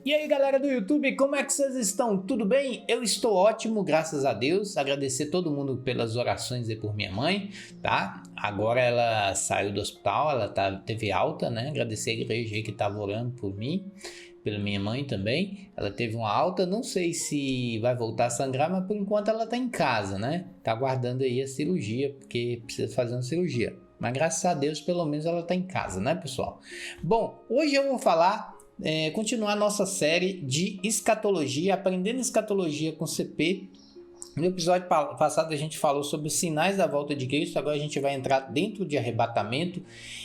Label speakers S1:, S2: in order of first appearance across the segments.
S1: E aí galera do YouTube, como é que vocês estão? Tudo bem? Eu estou ótimo, graças a Deus. Agradecer todo mundo pelas orações aí por minha mãe, tá? Agora ela saiu do hospital, teve alta, né? Agradecer a igreja aí que estava orando por mim, pela minha mãe também. Ela teve uma alta, não sei se vai voltar a sangrar, mas por enquanto ela tá em casa, né? Tá aguardando aí a cirurgia, porque precisa fazer uma cirurgia. Mas graças a Deus, pelo menos ela tá em casa, né, pessoal? Bom, hoje eu vou continuar nossa série de escatologia, aprendendo escatologia com CP. No episódio passado a gente falou sobre os sinais da volta de Cristo, agora a gente vai entrar dentro de arrebatamento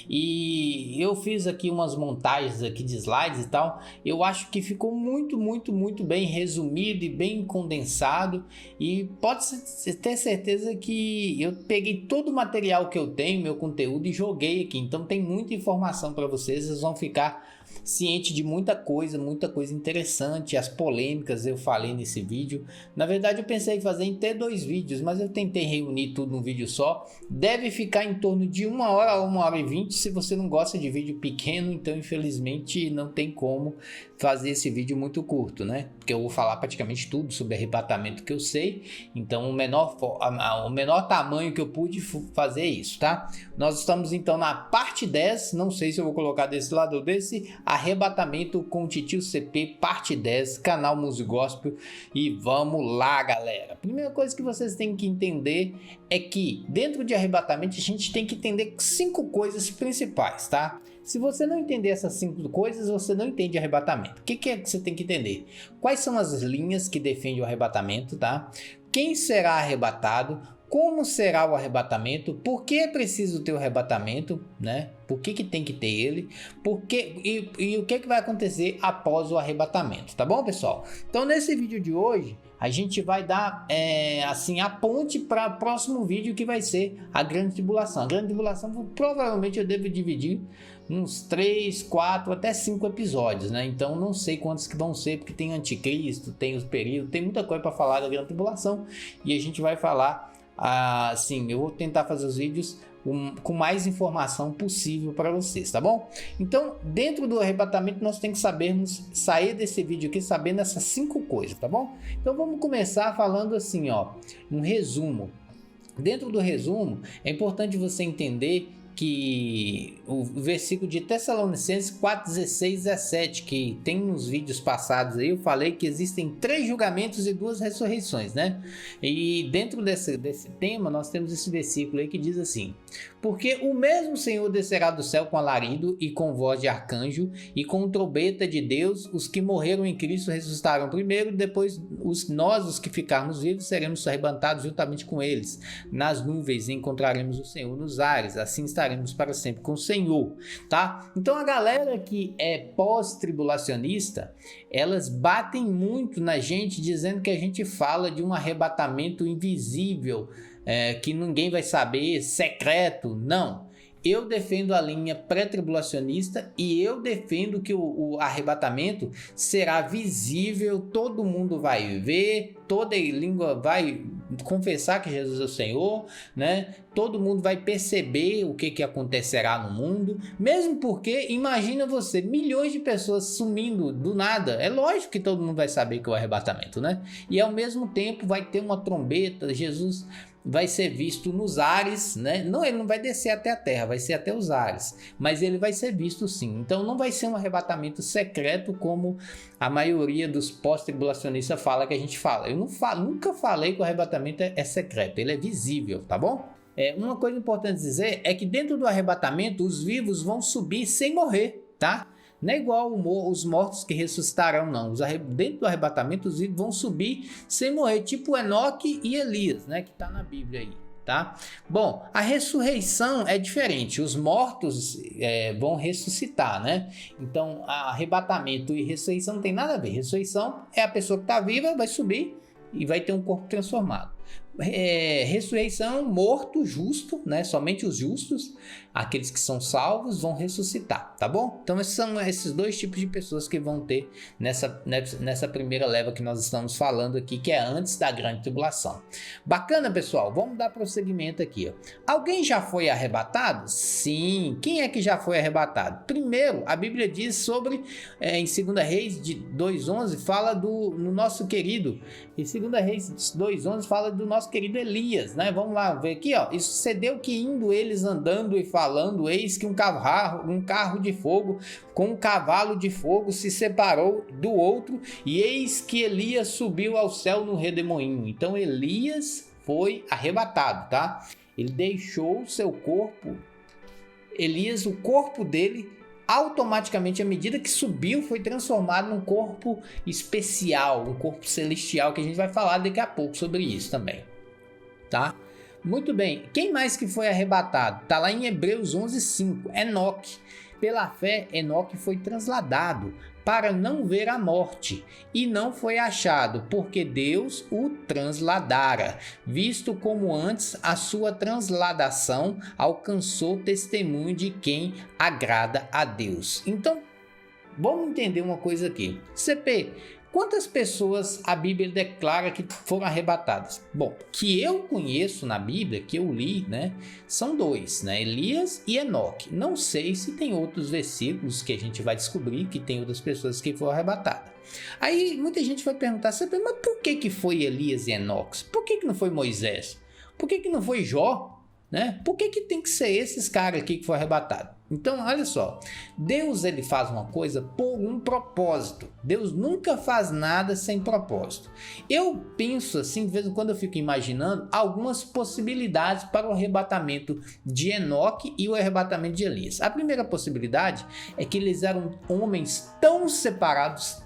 S1: e eu fiz aqui umas montagens aqui de slides e tal. Eu acho que ficou muito bem resumido e bem condensado, e pode ter certeza que eu peguei todo o material que eu tenho, meu conteúdo, e joguei aqui, então tem muita informação para vocês, vocês vão ficar ciente de muita coisa interessante. As polêmicas eu falei nesse vídeo. Na verdade eu pensei em fazer em ter 2 vídeos, mas eu tentei reunir tudo num vídeo só. Deve ficar em torno de 1 hora a 1h20. Se você não gosta de vídeo pequeno, então infelizmente não tem como fazer esse vídeo muito curto, né? Porque eu vou falar praticamente tudo sobre arrebatamento que eu sei, então o menor tamanho que eu pude fazer é isso, tá? Nós estamos então na parte 10, não sei se eu vou colocar desse lado ou desse, arrebatamento com Titio CP, parte 10, canal Música Gospel, e vamos lá, galera. A primeira coisa que vocês têm que entender é que dentro de arrebatamento a gente tem que entender 5 coisas principais, tá? Se você não entender essas 5 coisas, você não entende arrebatamento. O que é que você tem que entender? Quais são as linhas que defendem o arrebatamento, tá? Quem será arrebatado? Como será o arrebatamento? Por que é preciso ter o arrebatamento, né? Por que tem que ter ele? E o que vai acontecer após o arrebatamento, tá bom, pessoal? Então, nesse vídeo de hoje, a gente vai dar a ponte para o próximo vídeo, que vai ser a Grande Tribulação. A Grande Tribulação, provavelmente eu devo dividir uns 3, 4, até 5 episódios, né? Então não sei quantos que vão ser, porque tem anticristo, tem os períodos, tem muita coisa para falar da Grande Tribulação, e a gente vai falar eu vou tentar fazer os vídeos com mais informação possível para vocês, tá bom? Então, dentro do arrebatamento, nós temos que sair desse vídeo aqui sabendo essas 5 coisas, tá bom? Então vamos começar falando assim, ó, um resumo. Dentro do resumo, é importante você entender que o versículo de Tessalonicenses 4, 16 e 17, que tem nos vídeos passados aí, eu falei que existem 3 julgamentos e 2 ressurreições, né? E dentro desse tema, nós temos esse versículo aí que diz assim: porque o mesmo Senhor descerá do céu com alarido e com voz de arcanjo e com trombeta de Deus. Os que morreram em Cristo ressuscitarão primeiro, depois nós, os que ficarmos vivos, seremos arrebatados juntamente com eles nas nuvens, e encontraremos o Senhor nos ares. Assim estaremos para sempre com o Senhor, tá? Então a galera que é pós-tribulacionista, elas batem muito na gente, dizendo que a gente fala de um arrebatamento invisível, que ninguém vai saber, secreto. Não, eu defendo a linha pré-tribulacionista, e eu defendo que o arrebatamento será visível, todo mundo vai ver, toda língua vai confessar que Jesus é o Senhor, né? Todo mundo vai perceber o que acontecerá no mundo, mesmo porque, imagina você, milhões de pessoas sumindo do nada, é lógico que todo mundo vai saber que é o arrebatamento, né? E ao mesmo tempo vai ter uma trombeta, Jesus vai ser visto nos ares, né? Não, ele não vai descer até a terra, vai ser até os ares, mas ele vai ser visto sim. Então não vai ser um arrebatamento secreto como a maioria dos pós-tribulacionistas fala que a gente fala. Eu nunca falei que o arrebatamento é secreto, ele é visível, tá bom? Uma coisa importante dizer é que dentro do arrebatamento os vivos vão subir sem morrer, tá? Não é igual os mortos que ressuscitarão, não. Dentro do arrebatamento, os vivos vão subir sem morrer, tipo Enoque e Elias, né? Que tá na Bíblia aí, tá? Bom, a ressurreição é diferente. Os mortos vão ressuscitar, né? Então, arrebatamento e ressurreição não tem nada a ver. Ressurreição é a pessoa que está viva, vai subir e vai ter um corpo transformado. Ressurreição, morto, justo, né? Somente os justos, aqueles que são salvos, vão ressuscitar, tá bom? Então esses são esses dois tipos de pessoas que vão ter nessa primeira leva que nós estamos falando aqui, que é antes da grande tribulação. Bacana, pessoal? Vamos dar prosseguimento aqui, ó. Alguém já foi arrebatado? Sim. Quem é que já foi arrebatado? Primeiro, a Bíblia diz sobre, em 2 Reis 2:11, fala no nosso querido, em 2 Reis 2:11 fala do nosso querido Elias, né? Vamos lá ver aqui, ó. E sucedeu que indo eles andando e falando, eis que um carro de fogo com um cavalo de fogo se separou do outro, e eis que Elias subiu ao céu no redemoinho. Então Elias foi arrebatado, tá? Ele deixou o seu corpo, Elias, o corpo dele, automaticamente, à medida que subiu, foi transformado num corpo especial, um corpo celestial, que a gente vai falar daqui a pouco sobre isso também, tá? Muito bem, quem mais que foi arrebatado? Tá lá em Hebreus 11:5, Enoque. Pela fé, Enoque foi transladado para não ver a morte, e não foi achado, porque Deus o transladara, visto como antes a sua transladação alcançou testemunho de quem agrada a Deus. Então, vamos entender uma coisa aqui. CP, quantas pessoas a Bíblia declara que foram arrebatadas? Bom, que eu conheço na Bíblia, que eu li, né, são dois, né, Elias e Enoque. Não sei se tem outros versículos que a gente vai descobrir que tem outras pessoas que foram arrebatadas. Aí muita gente vai perguntar, mas por que foi Elias e Enoque? Por que não foi Moisés? Por que não foi Jó? Né? Por que tem que ser esses caras aqui que foram arrebatados? Então, olha só, Deus ele faz uma coisa por um propósito. Deus nunca faz nada sem propósito. Eu penso assim, de vez em quando eu fico imaginando algumas possibilidades para o arrebatamento de Enoque e o arrebatamento de Elias. A primeira possibilidade é que eles eram homens tão separados,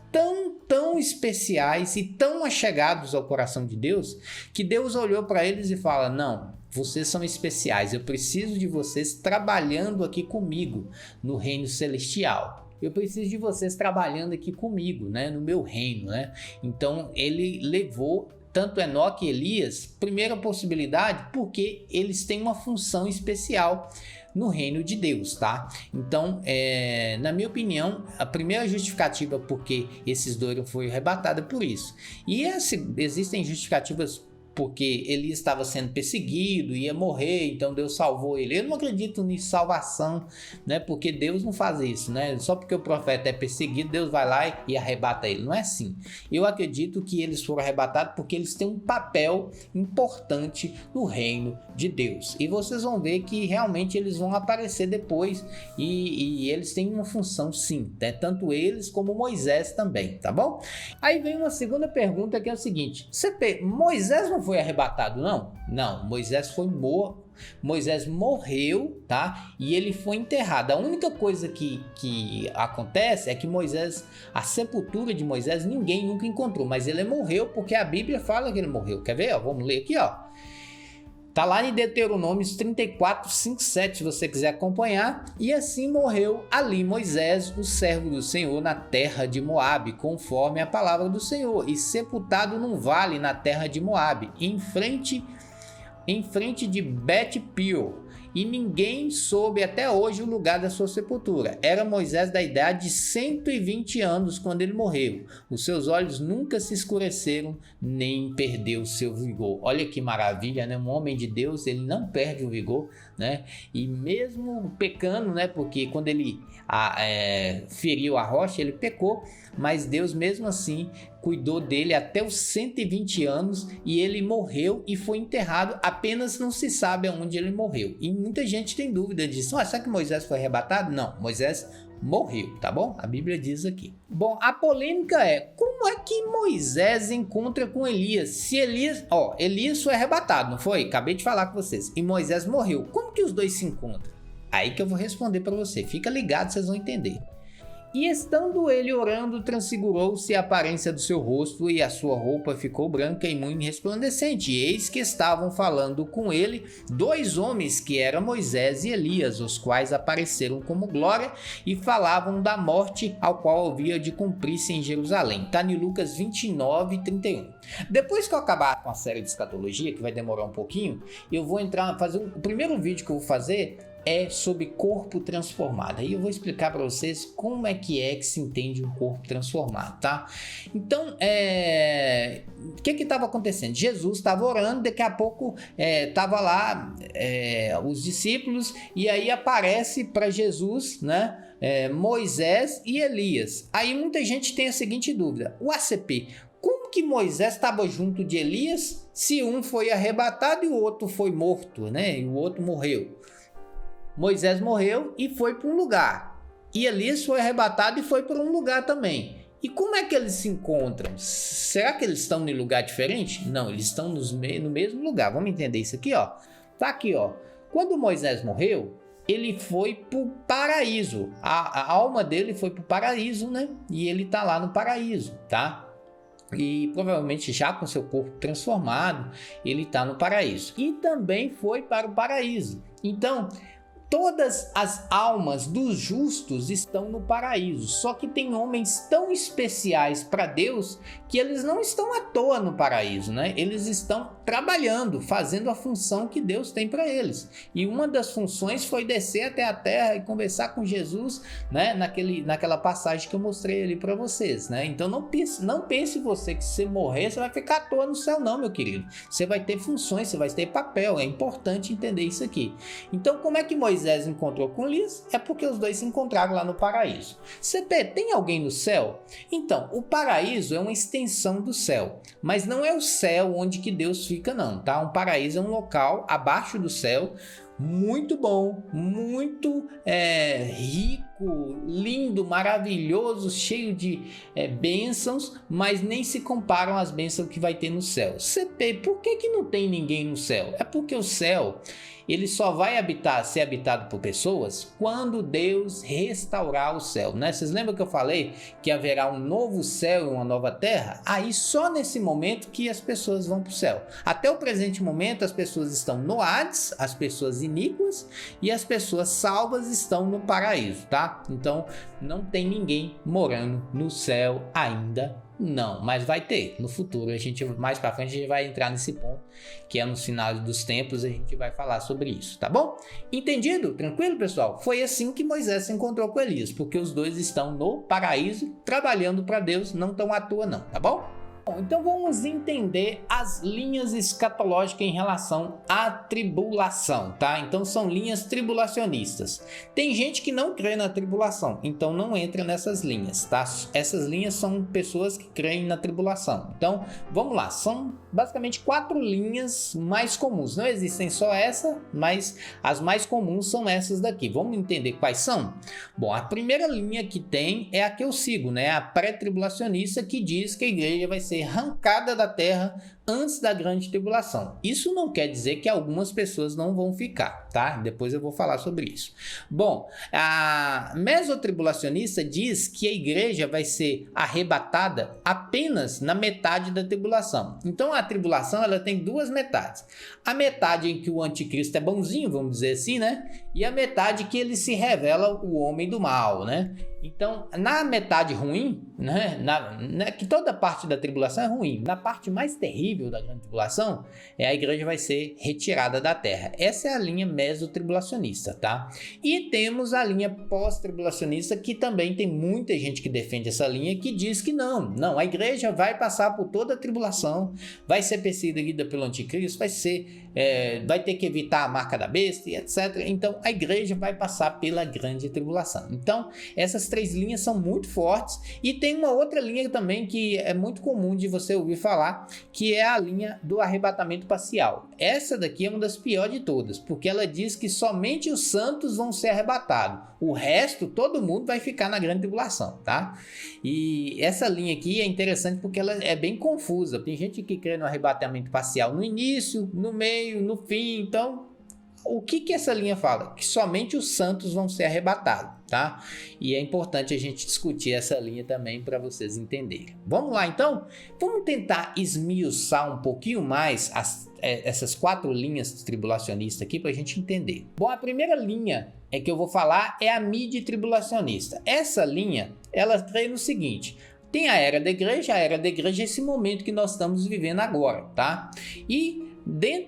S1: tão especiais e tão achegados ao coração de Deus, que Deus olhou para eles e fala: não, vocês são especiais, eu preciso de vocês trabalhando aqui comigo no reino celestial. Eu preciso de vocês trabalhando aqui comigo, né, no meu reino, né? Então ele levou tanto Enoque e Elias, primeira possibilidade, porque eles têm uma função especial no reino de Deus, tá? Então, na minha opinião, a primeira justificativa porque esses dois foram arrebatados é por isso. E existem justificativas porque ele estava sendo perseguido, ia morrer, então Deus salvou ele. Eu não acredito nisso, salvação, né? Porque Deus não faz isso, né? Só porque o profeta é perseguido, Deus vai lá e arrebata ele. Não é assim. Eu acredito que eles foram arrebatados porque eles têm um papel importante no reino de Deus. E vocês vão ver que realmente eles vão aparecer depois e eles têm uma função sim, né? Tanto eles como Moisés também, tá bom? Aí vem uma segunda pergunta que é o seguinte: CP, Moisés não foi arrebatado, não? Não, Moisés foi morto. Moisés morreu, tá? E ele foi enterrado. A única coisa que acontece é que Moisés, a sepultura de Moisés, ninguém nunca encontrou, mas ele morreu porque a Bíblia fala que ele morreu. Quer ver? Ó, vamos ler aqui, ó. Tá lá em Deuteronômio 34, 5, 7, se você quiser acompanhar. E assim morreu ali Moisés, o servo do Senhor, na terra de Moabe, conforme a palavra do Senhor, e sepultado num vale na terra de Moabe, em frente de Bet-Peor. E ninguém soube até hoje o lugar da sua sepultura. Era Moisés da idade de 120 anos quando ele morreu. Os seus olhos nunca se escureceram, nem perdeu seu vigor. Olha que maravilha, né? Um homem de Deus, ele não perde o vigor, né? E mesmo pecando, né? Porque quando ele feriu a rocha, ele pecou, mas Deus mesmo assim cuidou dele até os 120 anos e ele morreu e foi enterrado, apenas não se sabe aonde ele morreu. E muita gente tem dúvida disso. Será que Moisés foi arrebatado? Não, Moisés morreu, tá bom? A Bíblia diz aqui. Bom, a polêmica é: como é que Moisés encontra com Elias? Se Elias foi arrebatado, não foi? Acabei de falar com vocês. E Moisés morreu. Como que os dois se encontram? Aí que eu vou responder para você. Fica ligado, vocês vão entender. E estando ele orando, transfigurou-se a aparência do seu rosto, e a sua roupa ficou branca e muito resplandecente. E eis que estavam falando com ele 2 homens, que eram Moisés e Elias, os quais apareceram como glória e falavam da morte ao qual havia de cumprir-se em Jerusalém. Está em Lucas 29, 31. Depois que eu acabar com a série de escatologia, que vai demorar um pouquinho, eu vou fazer o primeiro vídeo que eu vou fazer é sobre corpo transformado. Aí eu vou explicar para vocês como é que se entende um corpo transformado, tá? Então, o que estava acontecendo? Jesus estava orando, daqui a pouco estava lá os discípulos, e aí aparece para Jesus, né? Moisés e Elias. Aí muita gente tem a seguinte dúvida: o ACP, como que Moisés estava junto de Elias se um foi arrebatado e o outro foi morto, né? E o outro morreu. Moisés morreu e foi para um lugar, e Elias foi arrebatado e foi para um lugar também. E como é que eles se encontram? Será que eles estão em lugar diferente? Não, eles estão no mesmo lugar. Vamos entender isso aqui, ó. Tá aqui, ó. Quando Moisés morreu, ele foi para o paraíso. A alma dele foi para o paraíso, né? E ele tá lá no paraíso, tá? E provavelmente já com seu corpo transformado, ele está no paraíso. E também foi para o paraíso. Então, todas as almas dos justos estão no paraíso, só que tem homens tão especiais para Deus que eles não estão à toa no paraíso, né? Eles estão trabalhando, fazendo a função que Deus tem para eles. E uma das funções foi descer até a terra e conversar com Jesus, né? Naquela passagem que eu mostrei ali para vocês, né? Então não pense você que se você morrer, você vai ficar à toa no céu, não, meu querido. Você vai ter funções, você vai ter papel. É importante entender isso aqui. Então, como é que Moisés encontrou com Elias? É porque os dois se encontraram lá no paraíso. CP, tem alguém no céu? Então, o paraíso é uma extensão do céu, mas não é o céu onde que Deus fica, não, tá? Um paraíso é um local abaixo do céu, muito bom, muito rico, lindo, maravilhoso, cheio de bênçãos, mas nem se comparam às bênçãos que vai ter no céu. CP, por que não tem ninguém no céu? É porque o céu, ele só vai ser habitado por pessoas quando Deus restaurar o céu, né? Vocês lembram que eu falei que haverá um novo céu e uma nova terra? Aí só nesse momento que as pessoas vão para o céu. Até o presente momento as pessoas estão no Hades, as pessoas iníquas, e as pessoas salvas estão no paraíso, tá? Então não tem ninguém morando no céu ainda. Não, mas vai ter no futuro. Mais para frente a gente vai entrar nesse ponto, que é no final dos tempos, a gente vai falar sobre isso, tá bom? Entendido? Tranquilo, pessoal? Foi assim que Moisés se encontrou com Elias, porque os dois estão no paraíso trabalhando para Deus, não estão à toa não, tá bom? Bom, então vamos entender as linhas escatológicas em relação à tribulação, tá? Então são linhas tribulacionistas. Tem gente que não crê na tribulação, então não entra nessas linhas, tá? Essas linhas são pessoas que creem na tribulação. Então, vamos lá, são basicamente 4 linhas mais comuns. Não existem só essa, mas as mais comuns são essas daqui. Vamos entender quais são? Bom, a primeira linha que tem é a que eu sigo, né? A pré-tribulacionista, que diz que a igreja vai ser arrancada da terra antes da grande tribulação. Isso não quer dizer que algumas pessoas não vão ficar, tá? Depois eu vou falar sobre isso. Bom, a mesotribulacionista diz que a igreja vai ser arrebatada apenas na metade da tribulação. Então a tribulação, ela tem 2 metades. A metade em que o anticristo é bonzinho, vamos dizer assim, né? E a metade que ele se revela o homem do mal, né? Então, na metade ruim, né, que toda parte da tribulação é ruim, na parte mais terrível da grande tribulação, a igreja vai ser retirada da terra. Essa é a linha mesotribulacionista, tá? E temos a linha pós-tribulacionista, que também tem muita gente que defende essa linha, que diz que não, a igreja vai passar por toda a tribulação, vai ser perseguida pelo anticristo, vai ter que evitar a marca da besta e etc. Então, a igreja vai passar pela grande tribulação. Então, essas 3 linhas são muito fortes, e tem uma outra linha também que é muito comum de você ouvir falar, que é a linha do arrebatamento parcial. Essa daqui é uma das piores de todas, porque ela diz que somente os santos vão ser arrebatados, o resto, todo mundo vai ficar na grande tribulação, tá? E essa linha aqui é interessante porque ela é bem confusa. Tem gente que crê no arrebatamento parcial no início, no meio, no fim. Então, o que essa linha fala? Que somente os santos vão ser arrebatados. tá? E é importante a gente discutir essa linha também para vocês entenderem. Vamos lá, então? Vamos tentar esmiuçar um pouquinho mais essas 4 linhas tribulacionistas aqui para a gente entender. Bom, a primeira linha que eu vou falar é a midi-tribulacionista. Essa linha, ela crê no seguinte: tem a era da igreja é esse momento que nós estamos vivendo agora, tá? E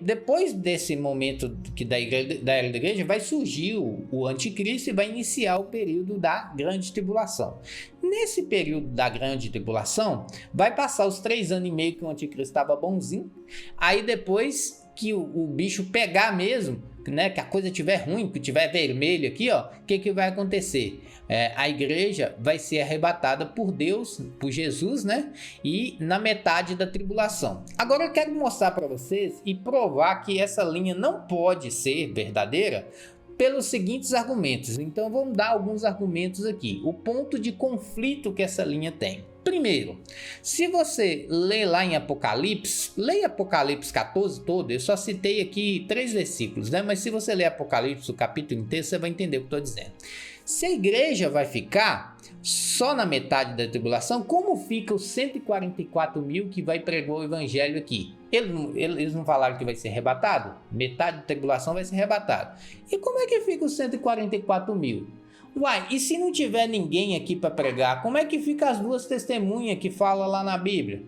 S1: depois desse momento da era da igreja vai surgir o anticristo e vai iniciar o período da grande tribulação. Nesse período da grande tribulação vai passar os 3 anos e meio que o anticristo estava bonzinho, aí depois que o bicho pegar mesmo, né, que a coisa estiver ruim, que estiver vermelho aqui, ó, o que vai acontecer? A igreja vai ser arrebatada por Deus, por Jesus, né? E na metade da tribulação. Agora eu quero mostrar para vocês e provar que essa linha não pode ser verdadeira pelos seguintes argumentos. Então vamos dar alguns argumentos aqui. O ponto de conflito que essa linha tem. Primeiro, se você ler lá em Apocalipse, leia Apocalipse 14 todo, eu só citei aqui 3 versículos, né? Mas se você ler Apocalipse, o capítulo inteiro, você vai entender o que eu estou dizendo. Se a igreja vai ficar só na metade da tribulação, como fica os 144 mil que vai pregar o evangelho aqui? Eles não falaram que vai ser arrebatado? Metade da tribulação vai ser arrebatado. E como é que fica os 144 mil? Uai, e se não tiver ninguém aqui para pregar, como é que fica as 2 testemunhas que fala lá na Bíblia?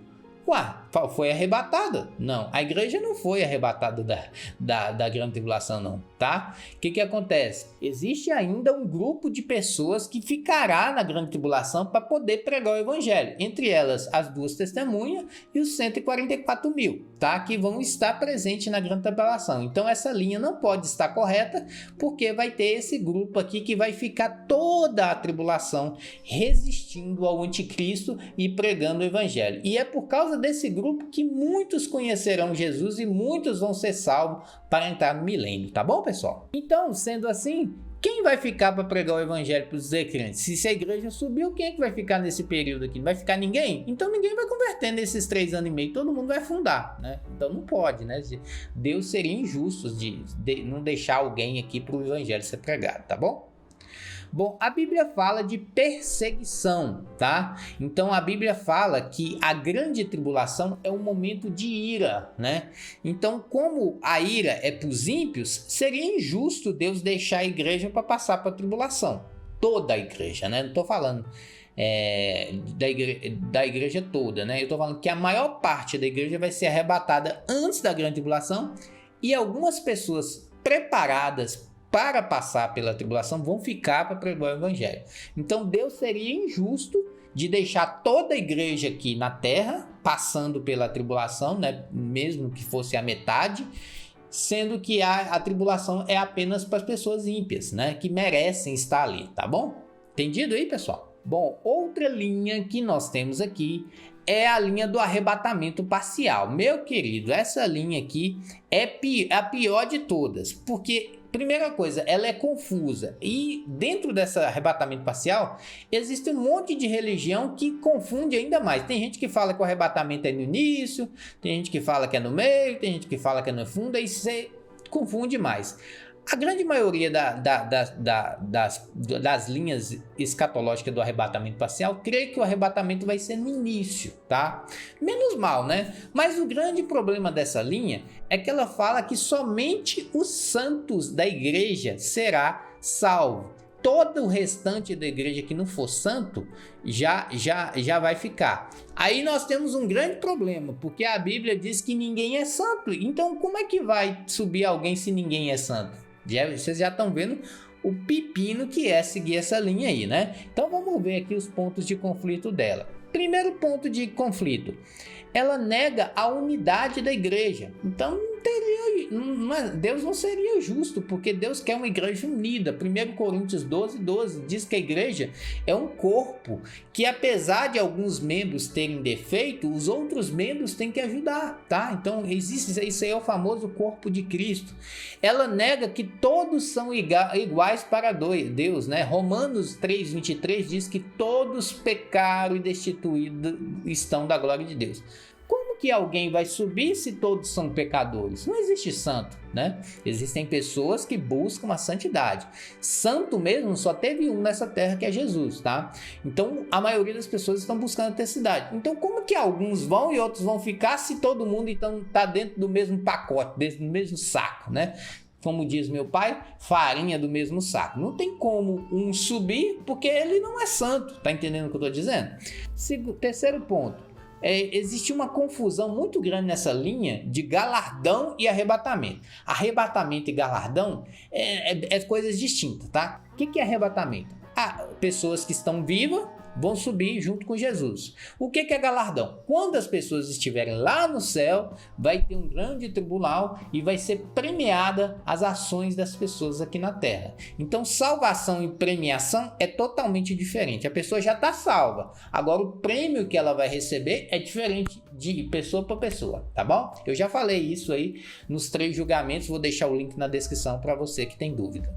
S1: Uai, foi arrebatada? Não, a igreja não foi arrebatada da grande tribulação não, tá? O que acontece? Existe ainda um grupo de pessoas que ficará na grande tribulação para poder pregar o evangelho. Entre elas, as 2 testemunhas e os 144 mil, tá? Que vão estar presentes na grande tribulação. Então, essa linha não pode estar correta, porque vai ter esse grupo aqui que vai ficar toda a tribulação resistindo ao anticristo e pregando o evangelho. E é por causa desse grupo que muitos conhecerão Jesus e muitos vão ser salvos para entrar no milênio, tá bom, pessoal? Então, sendo assim, quem vai ficar para pregar o evangelho para os descrentes? Se a igreja subiu, quem é que vai ficar nesse período aqui? Não vai ficar ninguém? Então ninguém vai converter nesses 3 anos e meio, todo mundo vai afundar, né? Então não pode, né? Deus seria injusto de não deixar alguém aqui para o evangelho ser pregado, tá bom? Bom, a Bíblia fala de perseguição, tá? Então a Bíblia fala que a grande tribulação é um momento de ira, né? Então, como a ira é para os ímpios, seria injusto Deus deixar a igreja para passar para a tribulação. Toda a igreja, né? Não estou falando da igreja toda, né? Eu estou falando que a maior parte da igreja vai ser arrebatada antes da grande tribulação e algumas pessoas preparadas para passar pela tribulação vão ficar para pregar o evangelho. Então Deus seria injusto de deixar toda a igreja aqui na terra passando pela tribulação, né? Mesmo que fosse a metade, sendo que a tribulação é apenas para as pessoas ímpias, né? Que merecem estar ali, tá bom? Entendido aí, pessoal? Bom, outra linha que nós temos aqui é a linha do arrebatamento parcial. Meu querido, essa linha aqui é a pior de todas, porque primeira coisa, ela é confusa e dentro desse arrebatamento parcial existe um monte de religião que confunde ainda mais. Tem gente que fala que o arrebatamento é no início, tem gente que fala que é no meio, tem gente que fala que é no fundo, aí você confunde mais. A grande maioria das linhas escatológicas do arrebatamento parcial crê que o arrebatamento vai ser no início, tá? Menos mal, né? Mas o grande problema dessa linha é que ela fala que somente os santos da igreja será salvo. Todo o restante da igreja que não for santo já vai ficar. Aí nós temos um grande problema, porque a Bíblia diz que ninguém é santo. Então como é que vai subir alguém se ninguém é santo? Vocês já estão vendo o pepino que é seguir essa linha aí, né? Então vamos ver aqui os pontos de conflito dela. Primeiro ponto de conflito, ela nega a unidade da igreja. Então Deus não seria justo, porque Deus quer uma igreja unida. 1 Coríntios 12 diz que a igreja é um corpo, que apesar de alguns membros terem defeito, os outros membros têm que ajudar, tá? Então existe isso aí, é o famoso corpo de Cristo. Ela nega que todos são iguais para Deus, né? Romanos 3:23 diz que todos pecaram e destituídos estão da glória de Deus. Como que alguém vai subir se todos são pecadores? Não existe santo, né? Existem pessoas que buscam a santidade. Santo mesmo só teve um nessa terra, que é Jesus, tá? Então a maioria das pessoas estão buscando a santidade. Então como que alguns vão e outros vão ficar se todo mundo então tá dentro do mesmo pacote, dentro do mesmo saco, né? Como diz meu pai, farinha do mesmo saco. Não tem como um subir porque ele não é santo. Tá entendendo o que eu tô dizendo? Terceiro ponto. Existe uma confusão muito grande nessa linha de galardão e arrebatamento. Arrebatamento e galardão é coisas distintas, tá? O que é arrebatamento? Pessoas que estão vivas vão subir junto com Jesus. O que é galardão? Quando as pessoas estiverem lá no céu, vai ter um grande tribunal e vai ser premiada as ações das pessoas aqui na terra. Então, salvação e premiação é totalmente diferente. A pessoa já está salva. Agora, o prêmio que ela vai receber é diferente de pessoa para pessoa, tá bom? Eu já falei isso aí nos 3 julgamentos, vou deixar o link na descrição para você que tem dúvida.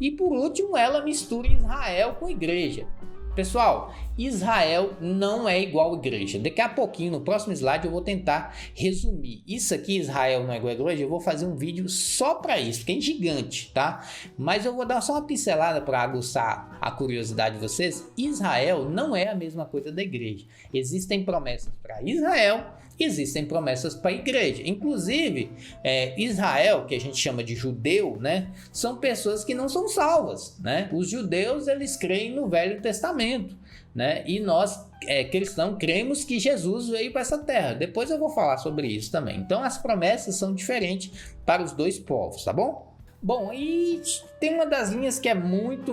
S1: E por último, ela mistura Israel com igreja. Pessoal, Israel não é igual à igreja. Daqui a pouquinho, no próximo slide, eu vou tentar resumir. Isso aqui, Israel não é igual à igreja, eu vou fazer um vídeo só para isso, porque é gigante, tá? Mas eu vou dar só uma pincelada para aguçar a curiosidade de vocês. Israel não é a mesma coisa da igreja. Existem promessas para Israel, existem promessas para a igreja. Inclusive, Israel, que a gente chama de judeu, né? São pessoas que não são salvas, né? Os judeus, eles creem no Velho Testamento, né? E nós, cristãos, cremos que Jesus veio para essa terra. Depois eu vou falar sobre isso também. Então, as promessas são diferentes para os dois povos, tá bom? Bom, e tem uma das linhas que é muito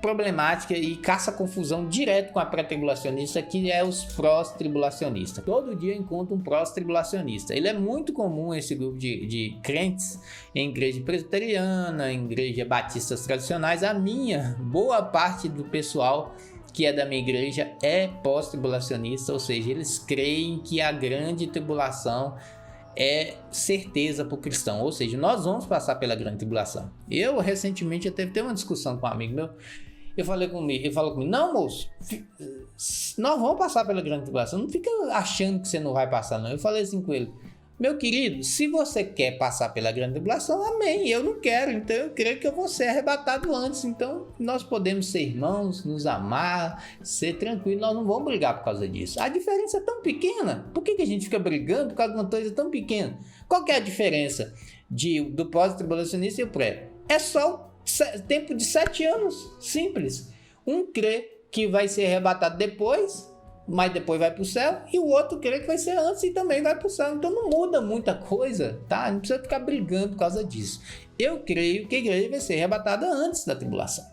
S1: problemática e caça confusão direto com a pré-tribulacionista, que é os pró-tribulacionistas. Todo dia eu encontro um pró-tribulacionista. Ele é muito comum, esse grupo de crentes em igreja presbiteriana, em igreja batistas tradicionais. A minha, boa parte do pessoal que é da minha igreja é pós-tribulacionista, ou seja, eles creem que a grande tribulação é certeza para o cristão, ou seja, nós vamos passar pela grande tribulação. Eu recentemente eu teve uma discussão com um amigo meu. Ele falou comigo, não, moço, nós vamos passar pela grande tribulação, não fica achando que você não vai passar, não. Eu falei assim com ele, meu querido, se você quer passar pela grande tribulação, amém, eu não quero, então eu creio que eu vou ser arrebatado antes. Então nós podemos ser irmãos, nos amar, ser tranquilo, nós não vamos brigar por causa disso. A diferença é tão pequena, por que a gente fica brigando por causa de uma coisa tão pequena? Qual que é a diferença do pós-tribulacionista e o pré? É só tempo de 7 anos, simples. Um crê que vai ser arrebatado depois, mas depois vai para o céu, e o outro crê que vai ser antes e também vai para o céu. Então não muda muita coisa, tá? Não precisa ficar brigando por causa disso. Eu creio que a igreja vai ser arrebatada antes da tribulação,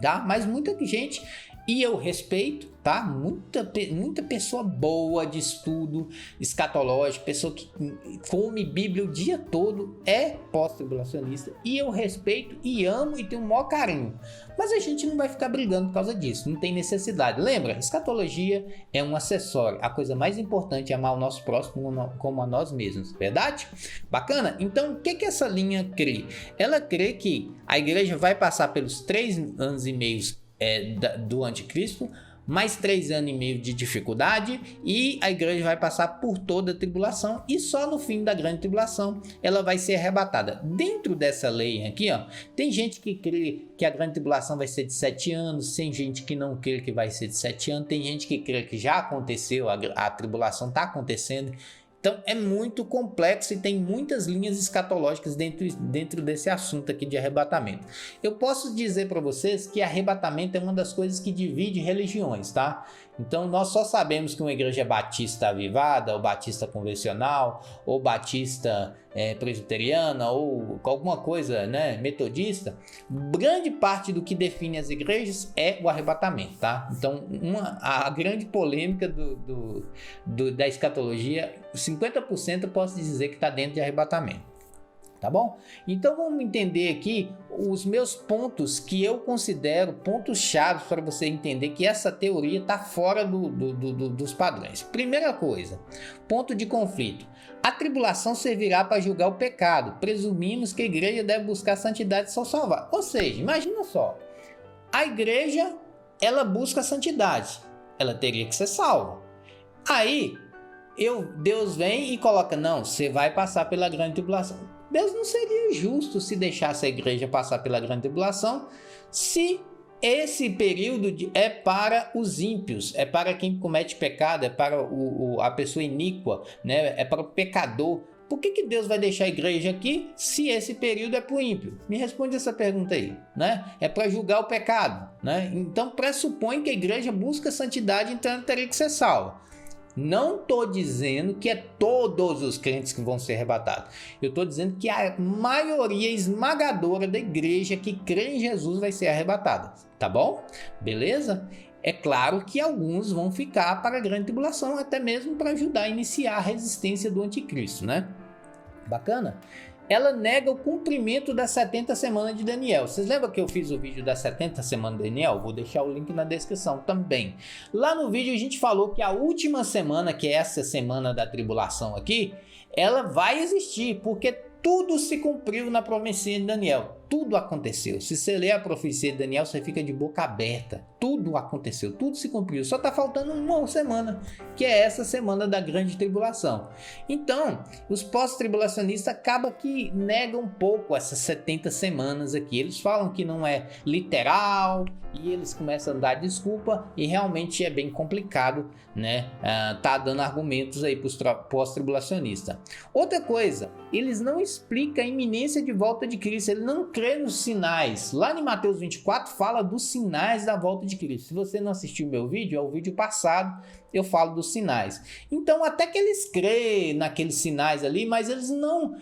S1: tá? Mas muita gente, e eu respeito, tá? Muita pessoa boa de estudo escatológico, pessoa que come Bíblia o dia todo, é pós-tribulacionista, e eu respeito e amo e tenho o maior carinho. Mas a gente não vai ficar brigando por causa disso, não tem necessidade. Lembra? Escatologia é um acessório. A coisa mais importante é amar o nosso próximo como a nós mesmos. Verdade? Bacana? Então, o que essa linha crê? Ela crê que a igreja vai passar pelos 3 anos e meio do anticristo, mais 3 anos e meio de dificuldade, e a igreja vai passar por toda a tribulação, e só no fim da grande tribulação ela vai ser arrebatada. Dentro dessa lei aqui, ó, tem gente que crê que a grande tribulação vai ser de 7 anos, tem gente que não crê que vai ser de 7 anos, tem gente que crê que já aconteceu, a tribulação está acontecendo. Então é muito complexo e tem muitas linhas escatológicas dentro desse assunto aqui de arrebatamento. Eu posso dizer para vocês que arrebatamento é uma das coisas que divide religiões, tá? Então nós só sabemos que uma igreja é batista avivada, ou batista convencional, ou batista presbiteriana, ou alguma coisa, né, metodista. Grande parte do que define as igrejas é o arrebatamento, tá? Então a grande polêmica da escatologia, 50% eu posso dizer que está dentro de arrebatamento. Tá bom? Então vamos entender aqui os meus pontos que eu considero pontos chaves para você entender que essa teoria está fora dos padrões. Primeira coisa, ponto de conflito. A tribulação servirá para julgar o pecado. Presumimos que a igreja deve buscar a santidade e só salvar. Ou seja, imagina só, a igreja ela busca a santidade, ela teria que ser salva. Aí Deus vem e coloca, não, você vai passar pela grande tribulação. Deus não seria justo se deixasse a igreja passar pela grande tribulação se esse período é para os ímpios, é para quem comete pecado, é para a pessoa iníqua, né? É para o pecador. Por que Deus vai deixar a igreja aqui se esse período é para o ímpio? Me responde essa pergunta aí, né? É para julgar o pecado, né? Então pressupõe que a igreja busca santidade, então ela teria que ser salva. Não estou dizendo que é todos os crentes que vão ser arrebatados. Eu estou dizendo que a maioria esmagadora da igreja que crê em Jesus vai ser arrebatada. Tá bom? Beleza? É claro que alguns vão ficar para a grande tribulação, até mesmo para ajudar a iniciar a resistência do anticristo, né? Bacana? Ela nega o cumprimento das 70 semanas de Daniel. Vocês lembram que eu fiz o vídeo das 70 semanas de Daniel? Vou deixar o link na descrição também. Lá no vídeo a gente falou que a última semana, que é essa semana da tribulação aqui, ela vai existir, porque tudo se cumpriu na profecia de Daniel. Tudo aconteceu. Se você ler a profecia de Daniel, você fica de boca aberta. Tudo aconteceu, tudo se cumpriu. Só está faltando uma semana, que é essa semana da grande tribulação. Então, os pós-tribulacionistas acabam que negam um pouco essas 70 semanas aqui. Eles falam que não é literal e eles começam a dar desculpa e realmente é bem complicado, né? Tá dando argumentos aí para os pós-tribulacionistas. Outra coisa, eles não explicam a iminência de volta de Cristo. Eles não crê nos sinais. Lá em Mateus 24 fala dos sinais da volta de Cristo. Se você não assistiu meu vídeo, é o vídeo passado, eu falo dos sinais. Então até que eles creem naqueles sinais ali, mas eles não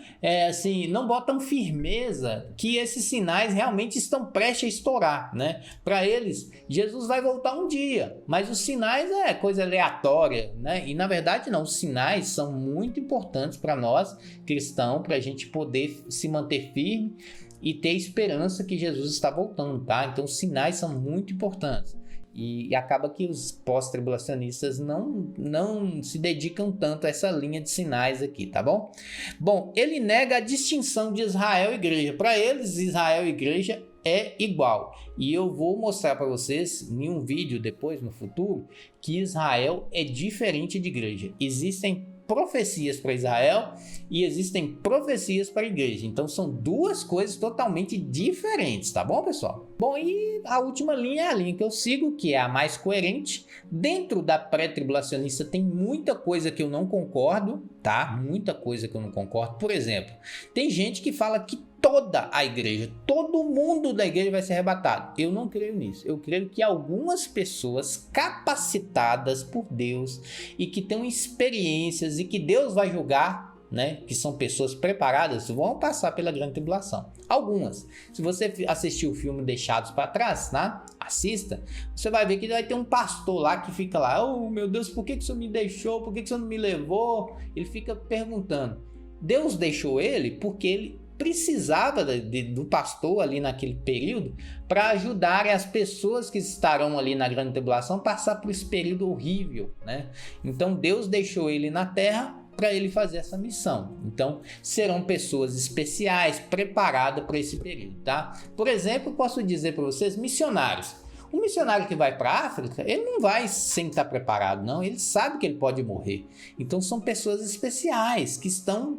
S1: não botam firmeza que esses sinais realmente estão prestes a estourar, né? Para eles, Jesus vai voltar um dia, mas os sinais é coisa aleatória, né? E na verdade não, os sinais são muito importantes para nós cristãos, para a gente poder se manter firme e ter esperança que Jesus está voltando, tá? Então os sinais são muito importantes. E acaba que os pós-tribulacionistas não se dedicam tanto a essa linha de sinais aqui, tá bom? Bom, ele nega a distinção de Israel e igreja. Para eles, Israel e igreja é igual. E eu vou mostrar para vocês em um vídeo depois, no futuro, que Israel é diferente de igreja. Existem profecias para Israel e existem profecias para a igreja. Então são duas coisas totalmente diferentes, tá bom, pessoal? Bom, e a última linha é a linha que eu sigo, que é a mais coerente. Dentro da pré-tribulacionista tem muita coisa que eu não concordo, tá? Muita coisa que eu não concordo. Por exemplo, tem gente que fala que toda a igreja, todo mundo da igreja vai ser arrebatado. Eu não creio nisso. Eu creio que algumas pessoas capacitadas por Deus e que tenham experiências e que Deus vai julgar, né, que são pessoas preparadas, vão passar pela grande tribulação. Algumas. Se você assistir o filme Deixados para Trás, né, assista, você vai ver que vai ter um pastor lá que fica lá, oh meu Deus, por que o senhor me deixou? Por que o senhor não me levou? Ele fica perguntando. Deus deixou ele porque ele precisava do pastor ali naquele período para ajudar as pessoas que estarão ali na grande tribulação a passar por esse período horrível, né? Então Deus deixou ele na terra para ele fazer essa missão. Então serão pessoas especiais preparadas para esse período, tá? Por exemplo, posso dizer para vocês, missionários. Um missionário que vai para a África, ele não vai sem estar preparado, não. Ele sabe que ele pode morrer. Então são pessoas especiais que estão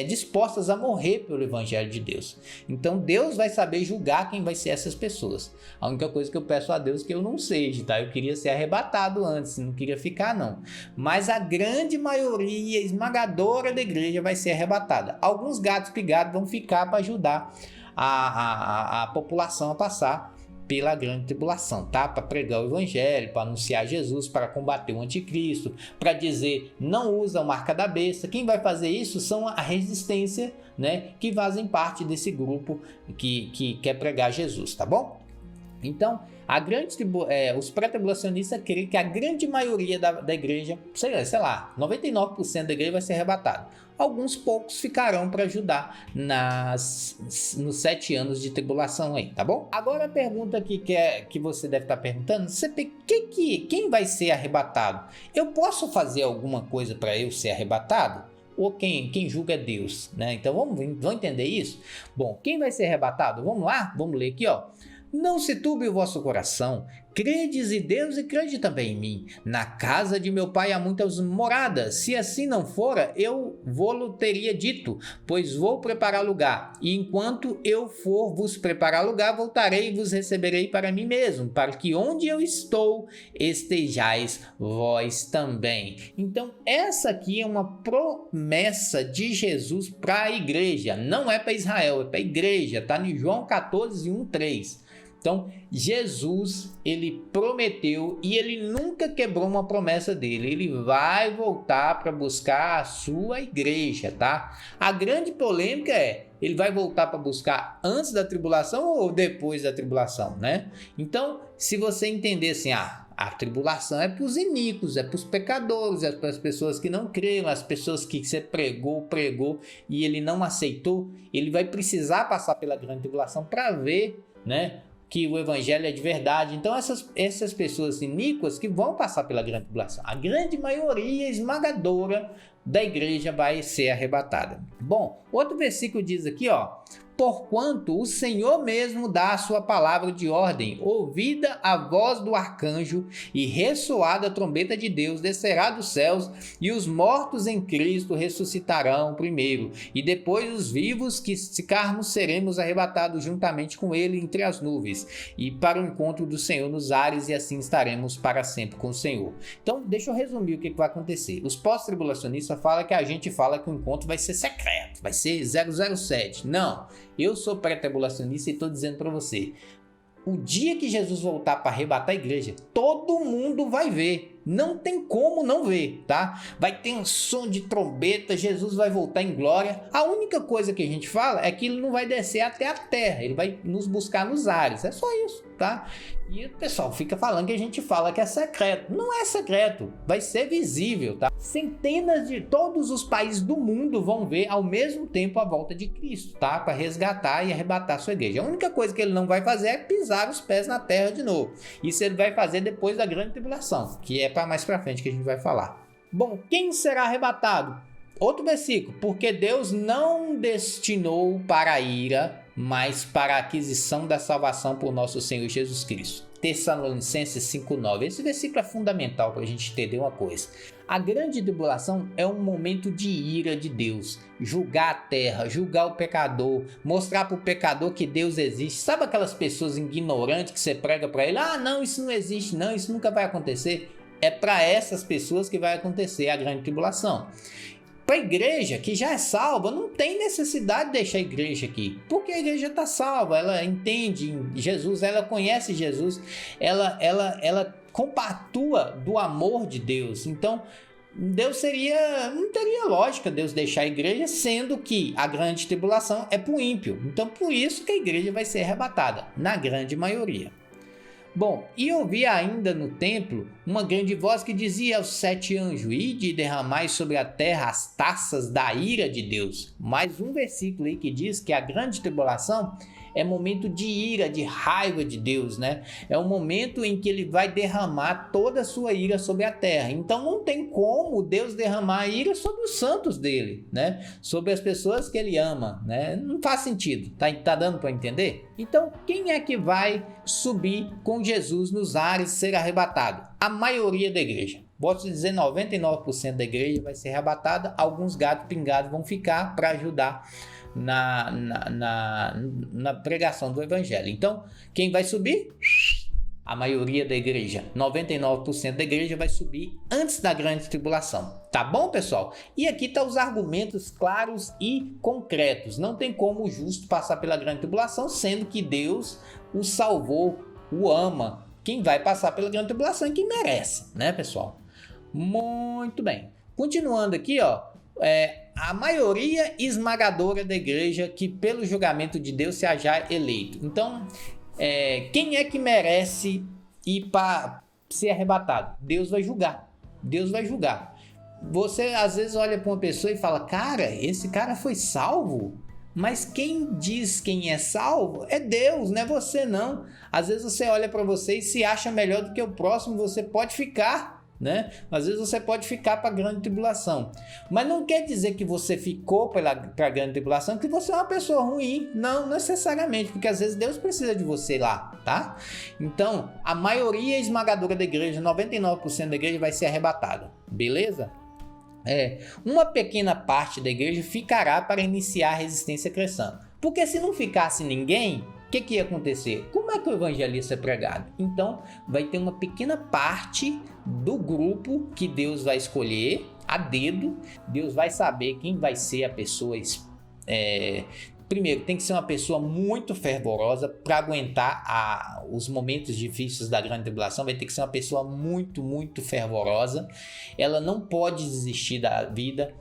S1: dispostas a morrer pelo Evangelho de Deus. Então Deus vai saber julgar quem vai ser essas pessoas. A única coisa que eu peço a Deus é que eu não seja, tá? Eu queria ser arrebatado antes, não queria ficar não. Mas a grande maioria esmagadora da igreja vai ser arrebatada. Alguns gatos pigados vão ficar para ajudar a população a passar pela grande tribulação, tá? Para pregar o evangelho, para anunciar Jesus, para combater o anticristo, para dizer não usa a marca da besta. Quem vai fazer isso são a resistência, né? Que fazem parte desse grupo que quer pregar Jesus, tá bom? Então, os pré-tribulacionistas creem que a grande maioria da igreja, sei lá, 99% da igreja vai ser arrebatada. Alguns poucos ficarão para ajudar nos 7 anos de tribulação aí, tá bom? Agora a pergunta aqui que você deve estar perguntando, quem vai ser arrebatado? Eu posso fazer alguma coisa para eu ser arrebatado? Ou quem julga é Deus, né? Então vamos entender isso? Bom, quem vai ser arrebatado? Vamos lá? Vamos ler aqui, ó. Não se turbe o vosso coração, Credes em Deus e crede também em mim. Na casa de meu pai há muitas moradas. Se assim não fora, eu vou-lo teria dito, pois vou preparar lugar. E enquanto eu for vos preparar lugar, voltarei e vos receberei para mim mesmo, para que onde eu estou, estejais vós também. Então, essa aqui é uma promessa de Jesus para a igreja. Não é para Israel, é para a igreja. Está em João 14, 1, 3. Então, Jesus, ele prometeu e ele nunca quebrou uma promessa dele. Ele vai voltar para buscar a sua igreja, tá? A grande polêmica é, ele vai voltar para buscar antes da tribulação ou depois da tribulação, né? Então, se você entender assim, a tribulação é para os iníquos, é para os pecadores, é para as pessoas que não creram, as pessoas que você pregou e ele não aceitou, ele vai precisar passar pela grande tribulação para ver, né, que o evangelho é de verdade. Então essas pessoas iníquas que vão passar pela grande tribulação, a grande maioria esmagadora da igreja vai ser arrebatada. Bom, outro versículo diz aqui, porquanto o Senhor mesmo dá a sua palavra de ordem, ouvida a voz do arcanjo e ressoada a trombeta de Deus, descerá dos céus, e os mortos em Cristo ressuscitarão primeiro, e depois os vivos que ficarmos seremos arrebatados juntamente com ele entre as nuvens, e para o encontro do Senhor nos ares, e assim estaremos para sempre com o Senhor. Então, deixa eu resumir o que vai acontecer. Os pós-tribulacionistas falam que a gente fala que o encontro vai ser secreto, vai ser 007. Não. Eu sou pré-tribulacionista e estou dizendo para você, o dia que Jesus voltar para arrebatar a igreja, todo mundo vai ver. Não tem como não ver, tá? Vai ter um som de trombeta, Jesus vai voltar em glória. A única coisa que a gente fala é que ele não vai descer até a terra, ele vai nos buscar nos ares. É só isso, tá? E o pessoal fica falando que a gente fala que é secreto. Não é secreto, vai ser visível, tá? Centenas de todos os países do mundo vão ver ao mesmo tempo a volta de Cristo, tá? Para resgatar e arrebatar a sua igreja. A única coisa que ele não vai fazer é pisar os pés na terra de novo. Isso ele vai fazer depois da grande tribulação, que é para mais para frente que a gente vai falar. Bom, quem será arrebatado? Outro versículo, porque Deus não destinou para a ira, mas para a aquisição da salvação por nosso Senhor Jesus Cristo. Tessalonicenses 5:9. Esse versículo é fundamental para a gente entender uma coisa. A grande tribulação é um momento de ira de Deus, julgar a terra, julgar o pecador, mostrar para o pecador que Deus existe. Sabe aquelas pessoas ignorantes que você prega para ele? Não, isso não existe, não, isso nunca vai acontecer. É para essas pessoas que vai acontecer a grande tribulação. Para a igreja que já é salva, não tem necessidade de deixar a igreja aqui, porque a igreja está salva, ela entende Jesus, ela conhece Jesus, ela compactua do amor de Deus. Então, não teria lógica Deus deixar a igreja, sendo que a grande tribulação é para o ímpio. Então, por isso que a igreja vai ser arrebatada, na grande maioria. Bom, e ouvi ainda no templo uma grande voz que dizia aos 7 anjos: ide e derramai sobre a terra as taças da ira de Deus. Mais um versículo aí que diz que a grande tribulação é momento de ira, de raiva de Deus, né? É um momento em que ele vai derramar toda a sua ira sobre a terra. Então não tem como Deus derramar a ira sobre os santos dele, né? Sobre as pessoas que ele ama, né? Não faz sentido. Tá dando para entender? Então, quem é que vai subir com Jesus nos ares e ser arrebatado? A maioria da igreja. Posso dizer 99% da igreja vai ser arrebatada. Alguns gatos pingados vão ficar para ajudar na pregação do evangelho. Então, quem vai subir? A maioria da igreja, 99% da igreja vai subir antes da grande tribulação. Tá bom, pessoal? E aqui tá os argumentos claros e concretos. Não tem como o justo passar pela grande tribulação, sendo que Deus o salvou, o ama. Quem vai passar pela grande tribulação é quem merece, né, pessoal? Muito bem. Continuando aqui, a maioria esmagadora da igreja que pelo julgamento de Deus se haja eleito. Então, quem é que merece ir para ser arrebatado? Deus vai julgar. Deus vai julgar. Você às vezes olha para uma pessoa e fala: cara, esse cara foi salvo? Mas quem diz quem é salvo é Deus, não é você não. Às vezes você olha para você e se acha melhor do que o próximo, você pode ficar né? Às vezes você pode ficar para a grande tribulação, mas não quer dizer que você ficou para a grande tribulação que você é uma pessoa ruim, não necessariamente, porque às vezes Deus precisa de você lá, tá? Então, a maioria esmagadora da igreja, 99% da igreja vai ser arrebatada, beleza? Uma pequena parte da igreja ficará para iniciar a resistência cristã, porque se não ficasse ninguém, o que ia acontecer? Como é que o evangelho ia ser pregado? Então, vai ter uma pequena parte do grupo que Deus vai escolher a dedo. Deus vai saber quem vai ser a pessoa. Primeiro, tem que ser uma pessoa muito fervorosa para aguentar os momentos difíceis da grande tribulação. Vai ter que ser uma pessoa muito, muito fervorosa. Ela não pode desistir da vida.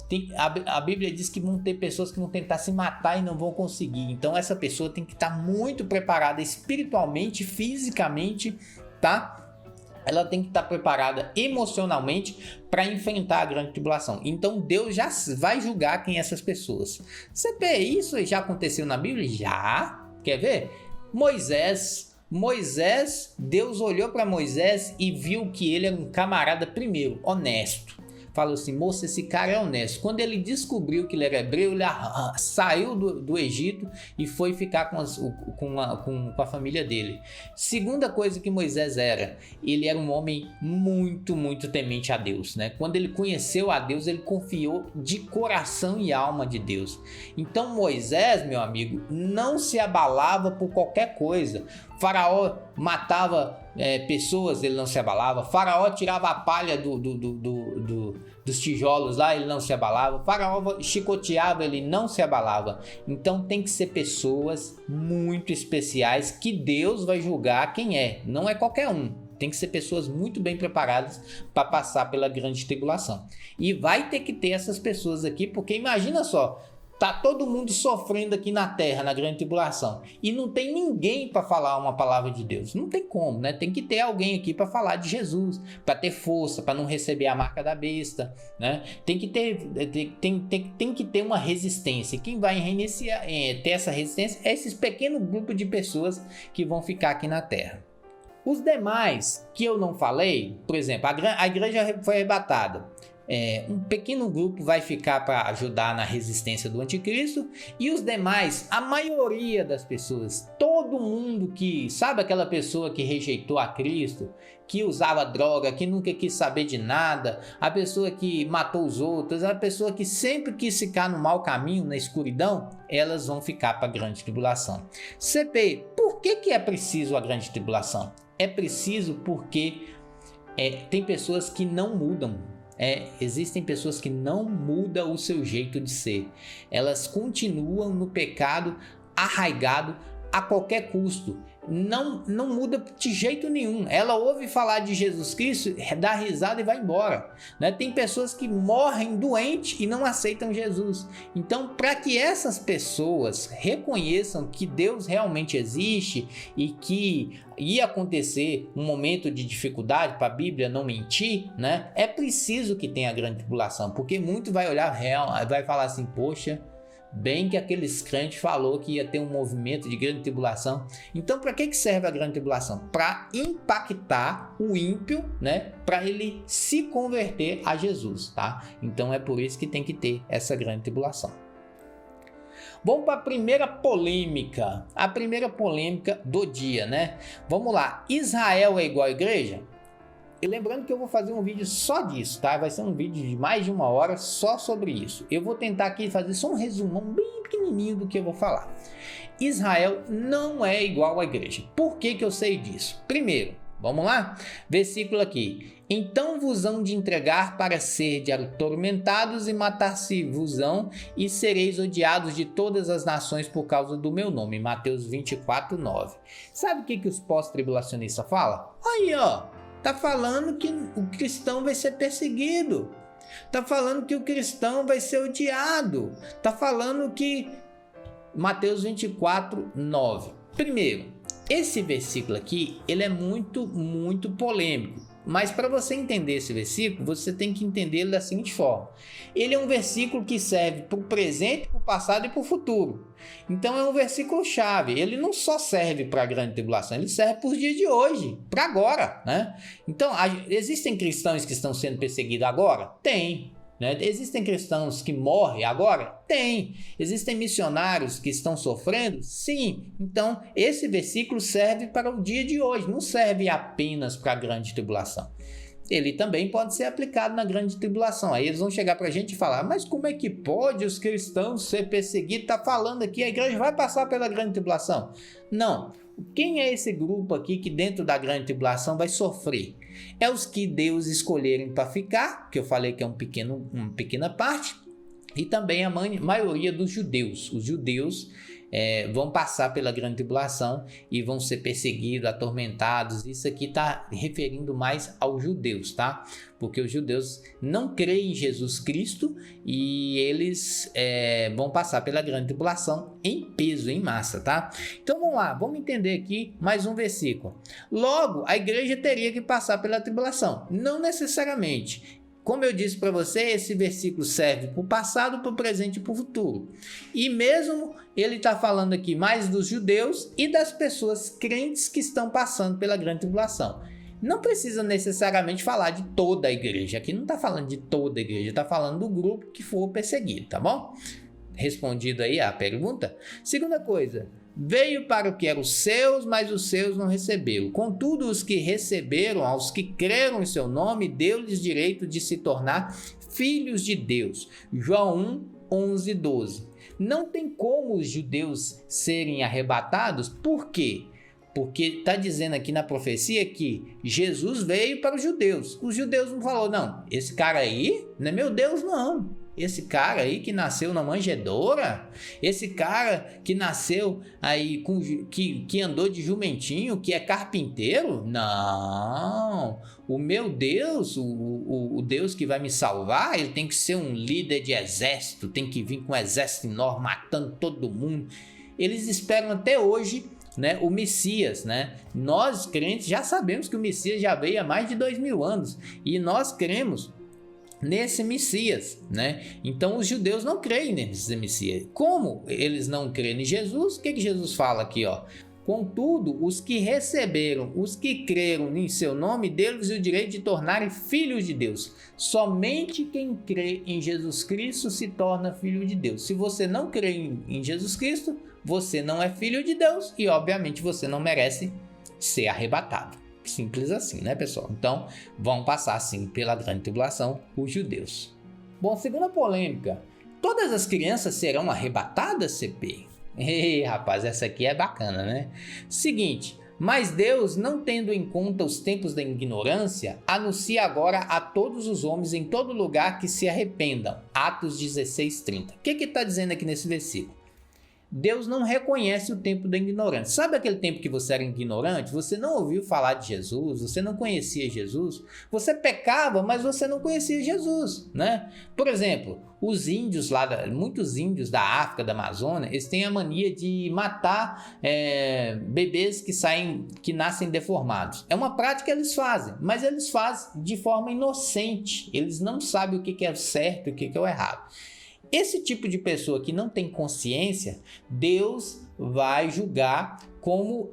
S1: A Bíblia diz que vão ter pessoas que vão tentar se matar e não vão conseguir. Então, essa pessoa tem que estar muito preparada espiritualmente, fisicamente, tá? Ela tem que estar preparada emocionalmente para enfrentar a grande tribulação. Então Deus já vai julgar quem é essas pessoas. Você vê isso já aconteceu na Bíblia? Já. Quer ver? Moisés, Deus olhou para Moisés e viu que ele era um camarada, primeiro, honesto. Falou assim, moça, esse cara é honesto. Quando ele descobriu que ele era hebreu, ele saiu do Egito e foi ficar com a família dele. Segunda coisa que Moisés era, ele era um homem muito, muito temente a Deus, né? Quando ele conheceu a Deus, ele confiou de coração e alma de Deus. Então Moisés, meu amigo, não se abalava por qualquer coisa. Faraó matava pessoas, ele não se abalava. Faraó tirava a palha dos tijolos lá, ele não se abalava. Faraó chicoteava, ele não se abalava. Então tem que ser pessoas muito especiais que Deus vai julgar quem é. Não é qualquer um. Tem que ser pessoas muito bem preparadas para passar pela grande tribulação. E vai ter que ter essas pessoas aqui, porque imagina só, tá todo mundo sofrendo aqui na terra, na grande tribulação, e não tem ninguém para falar uma palavra de Deus. Não tem como, né? Tem que ter alguém aqui para falar de Jesus, para ter força, para não receber a marca da besta, né? Tem que ter uma resistência. Quem vai ter essa resistência é esses pequenos grupos de pessoas que vão ficar aqui na terra. Os demais que eu não falei, por exemplo, a igreja foi arrebatada. Um pequeno grupo vai ficar para ajudar na resistência do anticristo, e os demais, a maioria das pessoas, todo mundo que, sabe aquela pessoa que rejeitou a Cristo, que usava droga, que nunca quis saber de nada, a pessoa que matou os outros, a pessoa que sempre quis ficar no mau caminho, na escuridão, elas vão ficar para a grande tribulação. CP, por que é preciso a grande tribulação? É preciso porque tem pessoas que não mudam. Existem pessoas que não mudam o seu jeito de ser. Elas continuam no pecado arraigado a qualquer custo. Não muda de jeito nenhum. Ela ouve falar de Jesus Cristo, dá risada e vai embora, né? Tem pessoas que morrem doentes e não aceitam Jesus. Então, para que essas pessoas reconheçam que Deus realmente existe e que ia acontecer um momento de dificuldade, para a Bíblia não mentir, né? É preciso que tenha a grande tribulação, porque muito vai olhar real, vai falar assim, poxa, bem que aqueles crentes falou que ia ter um movimento de grande tribulação. Então, para que serve a grande tribulação? Para impactar o ímpio, né? Para ele se converter a Jesus, tá? Então, é por isso que tem que ter essa grande tribulação. Vamos para a primeira polêmica do dia, né? Vamos lá. Israel é igual à igreja? E lembrando que eu vou fazer um vídeo só disso, tá? Vai ser um vídeo de mais de 1 hora só sobre isso. Eu vou tentar aqui fazer só um resumão bem pequenininho do que eu vou falar. Israel não é igual à igreja. Por que eu sei disso? Primeiro, vamos lá? Versículo aqui. Então vos hão de entregar para ser de atormentados e matar-se-vos-ão e sereis odiados de todas as nações por causa do meu nome. Mateus 24, 9. Sabe o que os pós-tribulacionistas falam? Aí, ó. Tá falando que o cristão vai ser perseguido. Tá falando que o cristão vai ser odiado. Tá falando que... Mateus 24, 9. Primeiro, esse versículo aqui, ele é muito, muito polêmico. Mas para você entender esse versículo, você tem que entender ele da seguinte forma. Ele é um versículo que serve para o presente, para o passado e para o futuro. Então é um versículo chave. Ele não só serve para a grande tribulação, ele serve para os dias de hoje, para agora, né? Então, existem cristãos que estão sendo perseguidos agora? Tem. Né? Existem cristãos que morrem agora? Tem. Existem missionários que estão sofrendo? Sim. Então, esse versículo serve para o dia de hoje, não serve apenas para a grande tribulação. Ele também pode ser aplicado na grande tribulação. Aí eles vão chegar para a gente e falar, mas como é que pode os cristãos ser perseguidos? Está falando aqui, a igreja vai passar pela grande tribulação. Não. Quem é esse grupo aqui que dentro da grande tribulação vai sofrer? É os que Deus escolherem para ficar, que eu falei que é uma pequena parte, e também a maioria dos judeus. Os judeus vão passar pela grande tribulação e vão ser perseguidos, atormentados. Isso aqui está referindo mais aos judeus, tá? Porque os judeus não creem em Jesus Cristo e eles vão passar pela grande tribulação em peso, em massa, tá? Então vamos lá, vamos entender aqui mais um versículo. Logo, a igreja teria que passar pela tribulação. Não necessariamente. Como eu disse para você, esse versículo serve para o passado, para o presente e para o futuro. E mesmo ele está falando aqui mais dos judeus e das pessoas crentes que estão passando pela grande tribulação. Não precisa necessariamente falar de toda a igreja. Aqui não está falando de toda a igreja, está falando do grupo que for perseguido, tá bom? Respondido aí a pergunta. Segunda coisa. Veio para o que eram os seus, mas os seus não receberam. Contudo, os que receberam, aos que creram em seu nome, deu-lhes direito de se tornar filhos de Deus. João 1, 11, 12. Não tem como os judeus serem arrebatados. Por quê? Porque está dizendo aqui na profecia que Jesus veio para os judeus. Os judeus não falaram, não, esse cara aí não é meu Deus, não. Esse cara aí que nasceu na manjedoura, esse cara que nasceu aí, que andou de jumentinho, que é carpinteiro? Não, o meu Deus, o Deus que vai me salvar, ele tem que ser um líder de exército, tem que vir com um exército enorme, matando todo mundo. Eles esperam até hoje, né, o Messias, né? Nós crentes já sabemos que o Messias já veio há mais de 2000 anos e nós cremos nesse Messias, né? Então os judeus não creem nesse Messias. Como eles não creem em Jesus, o que Jesus fala aqui, ó? Contudo, os que receberam, os que creram em seu nome, deu-lhes o direito de tornarem filhos de Deus. Somente quem crê em Jesus Cristo se torna filho de Deus. Se você não crê em Jesus Cristo, você não é filho de Deus e, obviamente, você não merece ser arrebatado. Simples assim, né, pessoal? Então, vão passar, sim, pela grande tribulação os judeus. Bom, segunda polêmica. Todas as crianças serão arrebatadas, CP? Ei, rapaz, essa aqui é bacana, né? Seguinte, mas Deus, não tendo em conta os tempos da ignorância, anuncia agora a todos os homens em todo lugar que se arrependam. Atos 16:30. O que está dizendo aqui nesse versículo? Deus não reconhece o tempo da ignorância. Sabe aquele tempo que você era ignorante? Você não ouviu falar de Jesus, você não conhecia Jesus, você pecava, mas você não conhecia Jesus, né? Por exemplo, os índios lá, muitos índios da África, da Amazônia, eles têm a mania de matar bebês que nascem deformados. É uma prática que eles fazem, mas eles fazem de forma inocente. Eles não sabem o que é o certo e o que é o errado. Esse tipo de pessoa que não tem consciência, Deus vai julgar como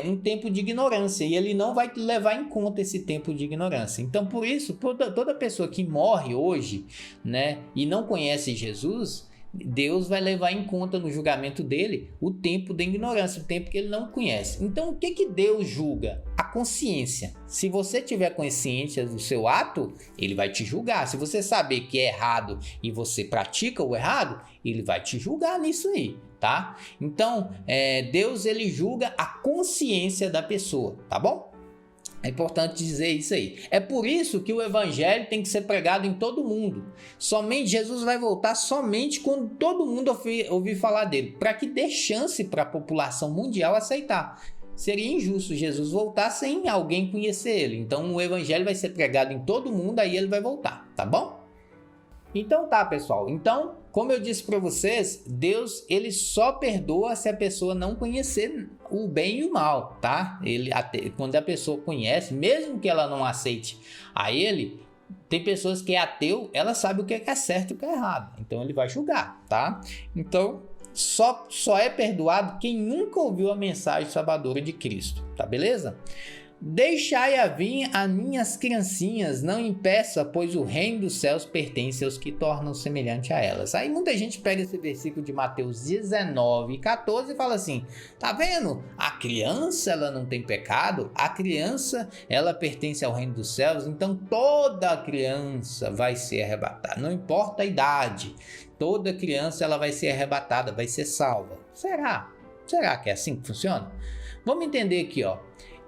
S1: um tempo de ignorância e ele não vai levar em conta esse tempo de ignorância. Então, por isso, toda pessoa que morre hoje, né, e não conhece Jesus, Deus vai levar em conta no julgamento dele o tempo da ignorância, o tempo que ele não conhece. Então, o que Deus julga? A consciência. Se você tiver consciência do seu ato, ele vai te julgar. Se você saber que é errado e você pratica o errado, ele vai te julgar nisso aí, tá? Então, Deus, ele julga a consciência da pessoa, tá bom? É importante dizer isso aí. É por isso que o evangelho tem que ser pregado em todo mundo. Somente Jesus vai voltar somente quando todo mundo ouvir falar dele, para que dê chance para a população mundial aceitar. Seria injusto Jesus voltar sem alguém conhecer ele. Então o evangelho vai ser pregado em todo mundo, aí ele vai voltar, tá bom? Então tá, pessoal. Então, como eu disse para vocês, Deus ele só perdoa se a pessoa não conhecer o bem e o mal, tá? Quando a pessoa conhece, mesmo que ela não aceite a ele, tem pessoas que é ateu, ela sabe o que é certo e o que é errado, então ele vai julgar, tá? Então só é perdoado quem nunca ouviu a mensagem salvadora de Cristo, tá beleza? Deixai a vir as minhas criancinhas, não impeça, pois o reino dos céus pertence aos que tornam semelhante a elas. Aí muita gente pega esse versículo de Mateus 19, 14 e fala assim, tá vendo? A criança, ela não tem pecado, a criança, ela pertence ao reino dos céus, então toda criança vai ser arrebatada, não importa a idade, toda criança ela vai ser arrebatada, vai ser salva. Será? Será que é assim que funciona? Vamos entender aqui, ó.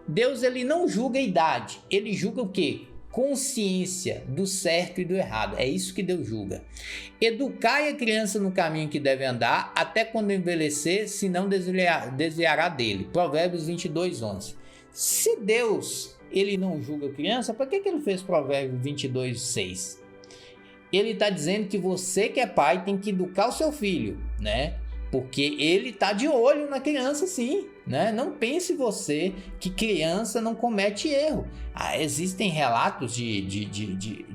S1: Deus ele não julga a idade, ele julga o quê? Consciência do certo e do errado, é isso que Deus julga. Educai a criança no caminho que deve andar, até quando envelhecer, se não desviará dele. Provérbios 22, 11. Se Deus ele não julga a criança, por que ele fez Provérbios 22, 6? Ele está dizendo que você que é pai tem que educar o seu filho, né? Porque ele está de olho na criança sim, né? Não pense você que criança não comete erro. Existem relatos de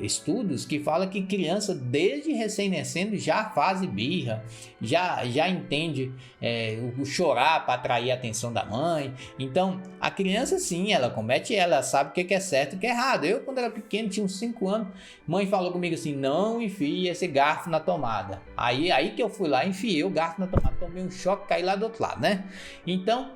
S1: estudos que falam que criança desde recém-nascendo já faz birra, já entende o chorar para atrair a atenção da mãe. Então a criança sim, ela comete erro, ela sabe o que é certo e o que é errado. Eu quando era pequeno, tinha uns 5 anos, mãe falou comigo assim, não enfie esse garfo na tomada. Aí que eu fui lá, enfiei o garfo na tomada, tomei um choque, caí lá do outro lado, né? Então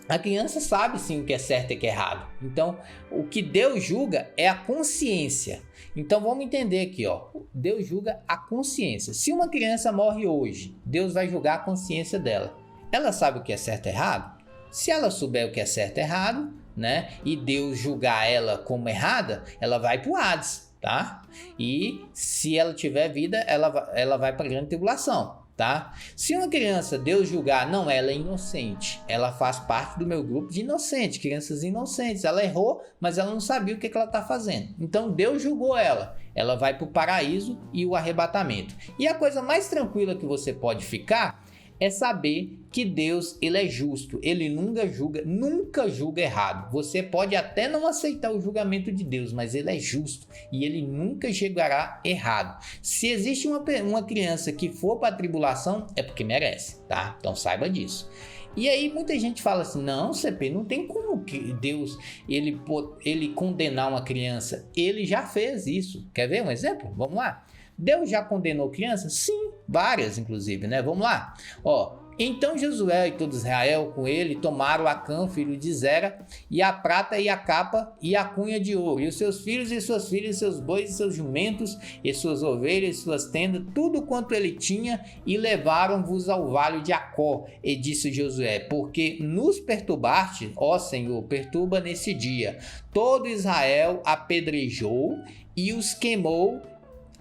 S1: a criança sabe sim o que é certo e o que é errado. Então, o que Deus julga é a consciência. Então, vamos entender aqui, ó. Deus julga a consciência. Se uma criança morre hoje, Deus vai julgar a consciência dela. Ela sabe o que é certo e errado? Se ela souber o que é certo e errado, né? E Deus julgar ela como errada, ela vai pro Hades, tá? E se ela tiver vida, ela vai para a grande tribulação. Tá? Se uma criança Deus julgar, não, ela é inocente, ela faz parte do meu grupo de inocentes, crianças inocentes, ela errou, mas ela não sabia o que ela está fazendo, então Deus julgou ela vai para o paraíso e o arrebatamento. E a coisa mais tranquila que você pode ficar é saber que Deus ele é justo, ele nunca julga errado. Você pode até não aceitar o julgamento de Deus, mas ele é justo e ele nunca julgará errado. Se existe uma criança que for para a tribulação, é porque merece, tá? Então saiba disso. E aí muita gente fala assim, não, CP, não tem como que Deus ele condenar uma criança. Ele já fez isso. Quer ver um exemplo? Vamos lá. Deus já condenou criança? Sim, várias inclusive, né? Vamos lá. Ó, então Josué e todo Israel com ele tomaram Acã, filho de Zera, e a prata e a capa e a cunha de ouro, e os seus filhos e suas filhas, seus bois e seus jumentos, e suas ovelhas e suas tendas, tudo quanto ele tinha, e levaram-vos ao vale de Acó. E disse Josué, porque nos perturbaste, ó Senhor, perturba nesse dia. Todo Israel apedrejou e os queimou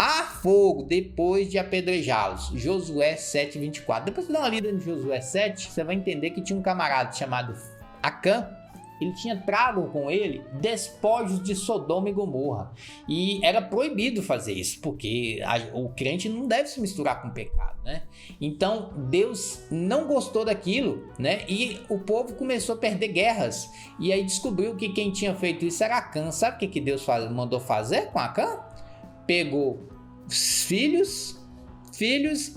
S1: a fogo depois de apedrejá-los. Josué 7:24. Depois você dá uma lida em Josué 7, você vai entender que tinha um camarada chamado Acã. Ele tinha trago com ele despojos de Sodoma e Gomorra. E era proibido fazer isso, porque o crente não deve se misturar com o pecado, né? Então Deus não gostou daquilo, né? E o povo começou a perder guerras. E aí descobriu que quem tinha feito isso era Acã. Sabe o que Deus mandou fazer com Acã? Pegou filhos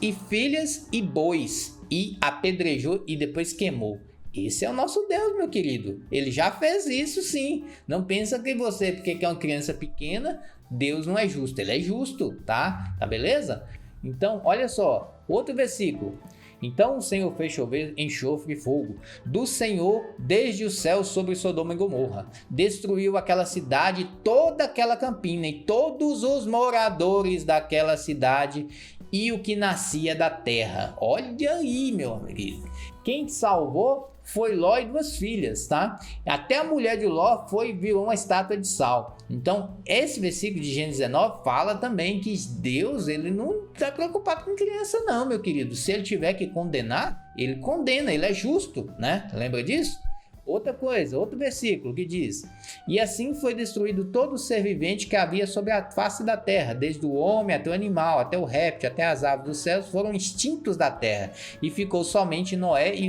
S1: e filhas e bois e apedrejou e depois queimou. Esse é o nosso Deus, meu querido. Ele já fez isso sim. Não pensa que você, porque é uma criança pequena, Deus não é justo. Ele é justo, tá? Tá beleza? Então, olha só, outro versículo. Então o Senhor fez chover enxofre e fogo do Senhor desde o céu sobre Sodoma e Gomorra. Destruiu aquela cidade, toda aquela campina e todos os moradores daquela cidade e o que nascia da terra. Olha aí, meu querido. Quem salvou foi Ló e 2 filhas, tá? Até a mulher de Ló virou uma estátua de sal. Então, esse versículo de Gênesis 19 fala também que Deus, ele não está preocupado com criança não, meu querido. Se ele tiver que condenar, ele condena, ele é justo, né? Lembra disso? Outra coisa, outro versículo que diz: e assim foi destruído todo o ser vivente que havia sobre a face da terra, desde o homem até o animal, até o réptil, até as aves dos céus, foram extintos da terra, e ficou somente Noé e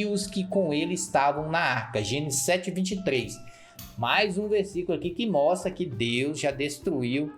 S1: os que com ele estavam na arca. Gênesis 7:23. Mais um versículo aqui que mostra que Deus já destruiu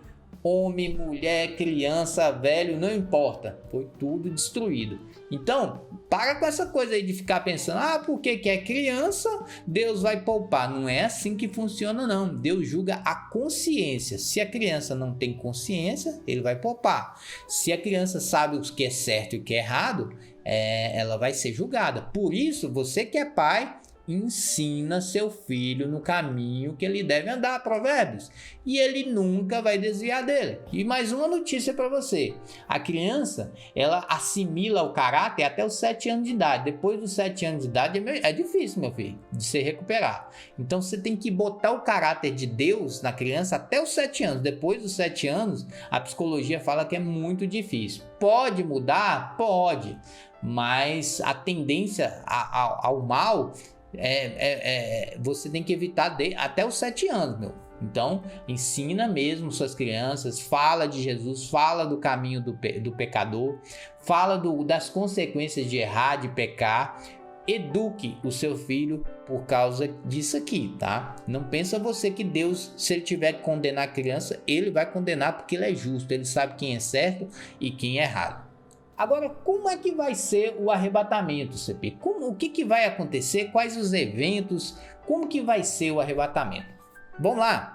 S1: homem, mulher, criança, velho, não importa, foi tudo destruído. Então, para com essa coisa aí de ficar pensando, porque que é criança, Deus vai poupar. Não é assim que funciona, não. Deus julga a consciência. Se a criança não tem consciência, ele vai poupar. Se a criança sabe o que é certo e o que é errado, ela vai ser julgada. Por isso, você que é pai, ensina seu filho no caminho que ele deve andar, Provérbios, e ele nunca vai desviar dele. E mais uma notícia para você: a criança, ela assimila o caráter até os 7 anos de idade. Depois dos 7 anos de idade é difícil, meu filho, de se recuperar. Então você tem que botar o caráter de Deus na criança até os 7 anos. Depois dos 7 anos, a psicologia fala que é muito difícil. Pode mudar? Pode, mas a tendência ao mal você tem que evitar até os 7 anos, meu. Então, ensina mesmo suas crianças, fala de Jesus, fala do caminho do pecador, fala das consequências de errar, de pecar. Eduque o seu filho por causa disso aqui, tá? Não pensa você que Deus, se ele tiver que condenar a criança, ele vai condenar porque ele é justo, ele sabe quem é certo e quem é errado. Agora, como é que vai ser o arrebatamento, CP? O que vai acontecer? Quais os eventos? Como que vai ser o arrebatamento? Vamos lá.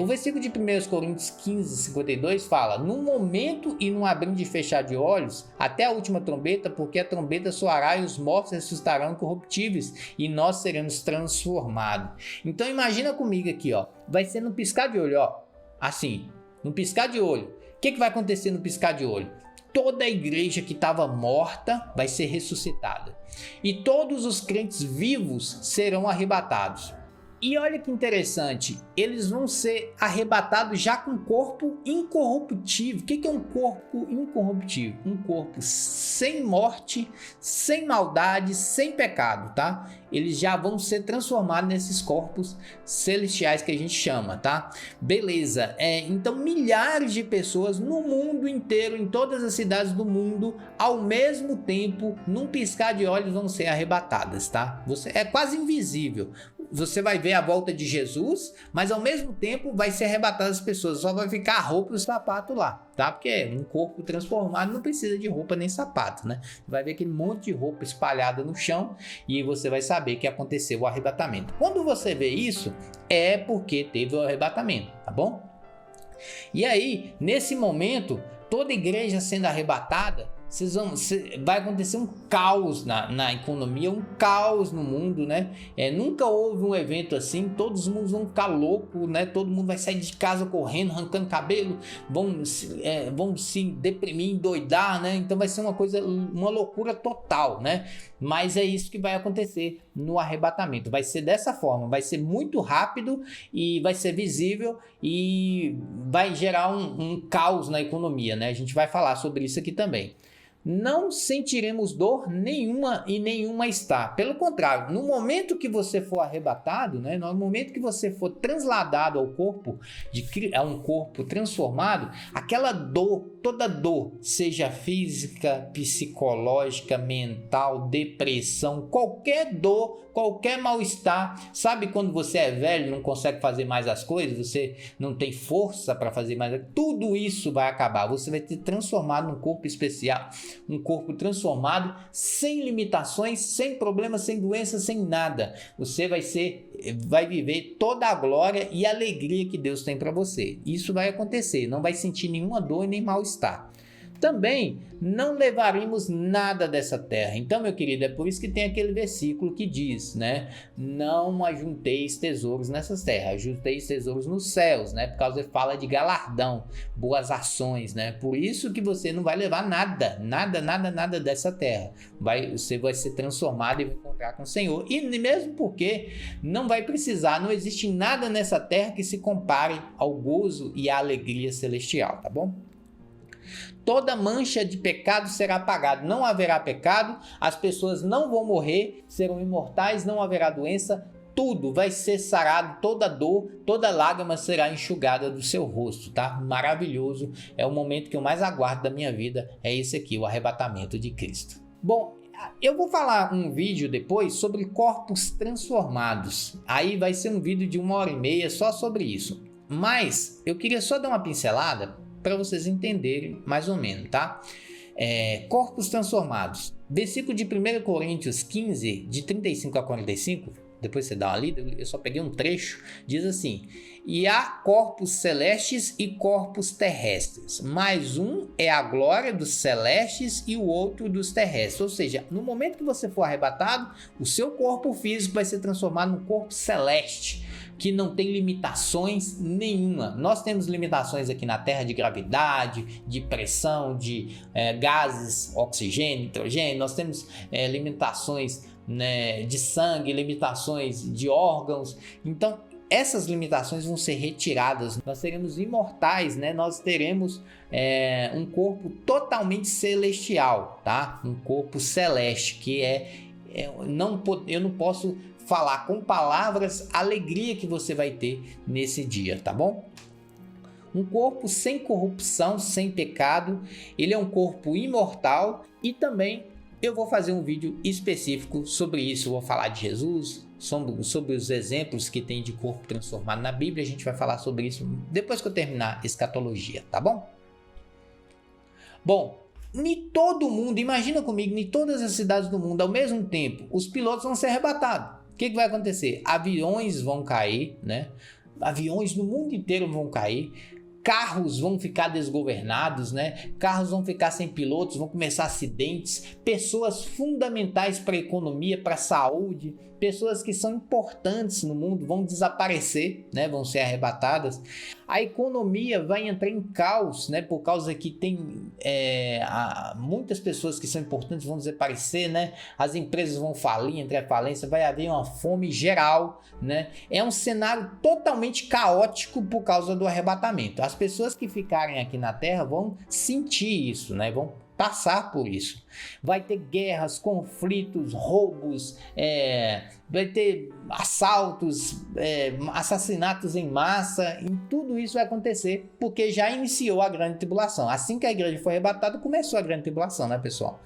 S1: O versículo de 1 Coríntios 15:52 fala: num momento e num abrir de fechar de olhos, até a última trombeta, porque a trombeta soará e os mortos ressuscitarão incorruptíveis e nós seremos transformados. Então imagina comigo aqui, ó. Vai ser no piscar de olho, ó. Assim, no piscar de olho. O que vai acontecer no piscar de olho? Toda a igreja que estava morta vai ser ressuscitada. E todos os crentes vivos serão arrebatados. E olha que interessante, eles vão ser arrebatados já com corpo incorruptível. O que é um corpo incorruptível? Um corpo sem morte, sem maldade, sem pecado, tá? Eles já vão ser transformados nesses corpos celestiais que a gente chama, tá? Beleza, então milhares de pessoas no mundo inteiro, em todas as cidades do mundo, ao mesmo tempo, num piscar de olhos, vão ser arrebatadas, tá? É quase invisível. Você vai ver a volta de Jesus, mas ao mesmo tempo vai ser arrebatado as pessoas, só vai ficar a roupa e o sapato lá, tá? Porque um corpo transformado não precisa de roupa nem sapato, né? Vai ver aquele monte de roupa espalhada no chão e você vai saber que aconteceu o arrebatamento. Quando você vê isso, é porque teve o arrebatamento, tá bom? E aí, nesse momento, toda igreja sendo arrebatada, vai acontecer um caos na economia, um caos no mundo, né? Nunca houve um evento assim, todos os mundos vão ficar loucos, né? Todo mundo vai sair de casa correndo, arrancando cabelo, vão se deprimir, endoidar, né? Então vai ser uma loucura total, né? Mas é isso que vai acontecer no arrebatamento. Vai ser dessa forma, vai ser muito rápido e vai ser visível e vai gerar um caos na economia, né? A gente vai falar sobre isso aqui também. Não sentiremos dor nenhuma e nenhuma está. Pelo contrário, no momento que você for arrebatado, né, no momento que você for transladado ao corpo, a um corpo transformado, aquela dor, toda dor, seja física, psicológica, mental, depressão, qualquer dor, qualquer mal-estar, sabe quando você é velho, não consegue fazer mais as coisas, você não tem força para fazer mais, tudo isso vai acabar, você vai ser transformado num corpo especial, um corpo transformado, sem limitações, sem problemas, sem doenças, sem nada. Você vai viver toda a glória e alegria que Deus tem para você. Isso vai acontecer, não vai sentir nenhuma dor e nem mal-estar. Também não levaremos nada dessa terra. Então, meu querido, é por isso que tem aquele versículo que diz, né? Não ajunteis tesouros nessas terras, ajunteis tesouros nos céus, né? Por causa que fala de galardão, boas ações, né? Por isso que você não vai levar nada dessa terra. Você vai ser transformado e vai encontrar com o Senhor. E mesmo porque não vai precisar, não existe nada nessa terra que se compare ao gozo e à alegria celestial, tá bom? Toda mancha de pecado será apagada, não haverá pecado, as pessoas não vão morrer, serão imortais, não haverá doença, tudo vai ser sarado, toda dor, toda lágrima será enxugada do seu rosto, tá? Maravilhoso, é o momento que eu mais aguardo da minha vida, é esse aqui, o arrebatamento de Cristo. Bom, eu vou falar um vídeo depois sobre corpos transformados, aí vai ser um vídeo de 1h30 só sobre isso, mas eu queria só dar uma pincelada para vocês entenderem mais ou menos, tá? Corpos transformados, versículo de 1 Coríntios 15, de 35 a 45, depois você dá uma lida, eu só peguei um trecho, diz assim: e há corpos celestes e corpos terrestres, mas um é a glória dos celestes e o outro dos terrestres. Ou seja, no momento que você for arrebatado, o seu corpo físico vai ser transformado num corpo celeste, que não tem limitações nenhuma. Nós temos limitações aqui na Terra de gravidade, de pressão, de gases, oxigênio, nitrogênio, nós temos limitações, né, de sangue, limitações de órgãos. Então essas limitações vão ser retiradas, nós seremos imortais, né? Nós teremos um corpo totalmente celestial, tá? Um corpo celeste, que eu não posso falar com palavras a alegria que você vai ter nesse dia, tá bom? Um corpo sem corrupção, sem pecado, ele é um corpo imortal. E também eu vou fazer um vídeo específico sobre isso, eu vou falar de Jesus, sobre os exemplos que tem de corpo transformado na Bíblia. A gente vai falar sobre isso depois que eu terminar a escatologia, tá bom? Bom, em todo mundo, imagina comigo, em todas as cidades do mundo, ao mesmo tempo, os pilotos vão ser arrebatados. O que vai acontecer? Aviões vão cair, né? Aviões no mundo inteiro vão cair. Carros vão ficar desgovernados, né? Carros vão ficar sem pilotos, vão começar acidentes. Pessoas fundamentais para a economia, para a saúde, pessoas que são importantes no mundo vão desaparecer, né? Vão ser arrebatadas. A economia vai entrar em caos, né? Por causa que tem muitas pessoas que são importantes vão desaparecer, né? As empresas vão falir, entrar em falência, vai haver uma fome geral, né? É um cenário totalmente caótico por causa do arrebatamento. As pessoas que ficarem aqui na Terra vão sentir isso, né? Vão passar por isso. Vai ter guerras, conflitos, roubos, vai ter assaltos, assassinatos em massa, e tudo isso vai acontecer porque já iniciou a grande tribulação. Assim que a igreja foi arrebatada, começou a grande tribulação, né, pessoal?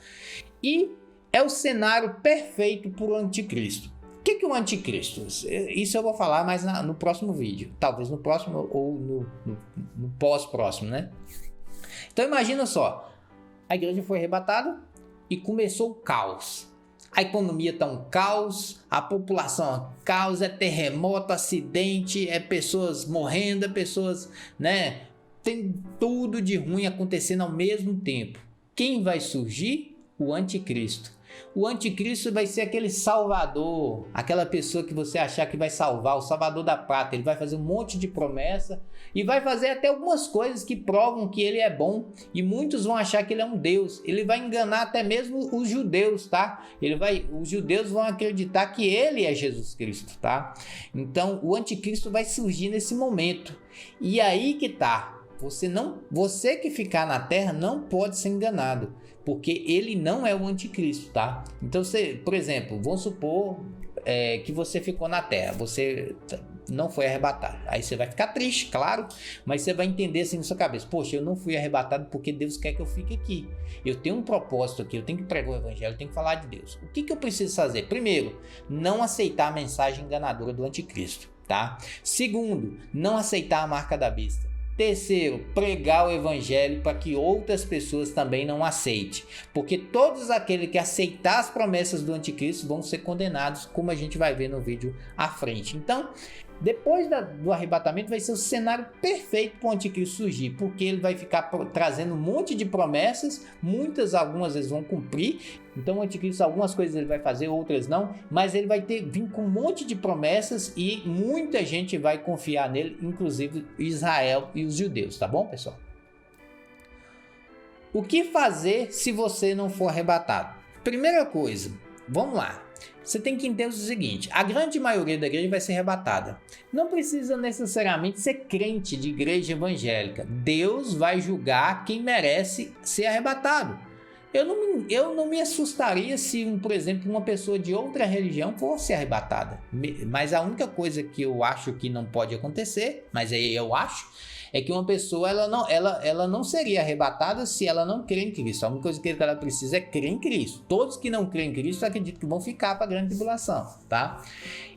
S1: E é o cenário perfeito para o anticristo. O que é o anticristo? Isso eu vou falar mais no próximo vídeo, talvez no próximo ou no pós-próximo, né? Então imagina só, a igreja foi arrebatada e começou o caos. A economia está um caos, a população é um caos, é terremoto, acidente, é pessoas morrendo, é pessoas, né? Tem tudo de ruim acontecendo ao mesmo tempo. Quem vai surgir? O anticristo. O anticristo vai ser aquele salvador, aquela pessoa que você achar que vai salvar, o salvador da pátria. Ele vai fazer um monte de promessa e vai fazer até algumas coisas que provam que ele é bom, e muitos vão achar que ele é um Deus. Ele vai enganar até mesmo os judeus, tá? Os judeus vão acreditar que ele é Jesus Cristo, tá? Então o anticristo vai surgir nesse momento. E aí que tá. Você que ficar na terra não pode ser enganado, porque ele não é o anticristo, tá? Então, por exemplo, vamos supor que você ficou na terra, você não foi arrebatado. Aí você vai ficar triste, claro, mas você vai entender assim na sua cabeça: poxa, eu não fui arrebatado porque Deus quer que eu fique aqui. Eu tenho um propósito aqui, eu tenho que pregar o evangelho, eu tenho que falar de Deus. O que eu preciso fazer? Primeiro, não aceitar a mensagem enganadora do anticristo, tá? Segundo, não aceitar a marca da besta. Terceiro, pregar o evangelho para que outras pessoas também não aceitem, porque todos aqueles que aceitar as promessas do anticristo vão ser condenados, como a gente vai ver no vídeo à frente. Então, depois do arrebatamento vai ser o cenário perfeito para o anticristo surgir, porque ele vai ficar trazendo um monte de promessas, algumas vezes vão cumprir. Então o anticristo, algumas coisas ele vai fazer, outras não, mas ele vai vir com um monte de promessas e muita gente vai confiar nele, inclusive Israel e os judeus, tá bom, pessoal? O que fazer se você não for arrebatado? Primeira coisa, vamos lá. você tem que entender o seguinte: a grande maioria da igreja vai ser arrebatada. Não precisa necessariamente ser crente de igreja evangélica. Deus vai julgar quem merece ser arrebatado. Eu não me assustaria se, por exemplo, uma pessoa de outra religião fosse arrebatada. Mas a única coisa que eu acho que não pode acontecer, mas aí eu acho, é que uma pessoa ela não seria arrebatada se ela não crê em Cristo. A única coisa que ela precisa é crer em Cristo. Todos que não creem em Cristo acreditam que vão ficar para a grande tribulação, tá?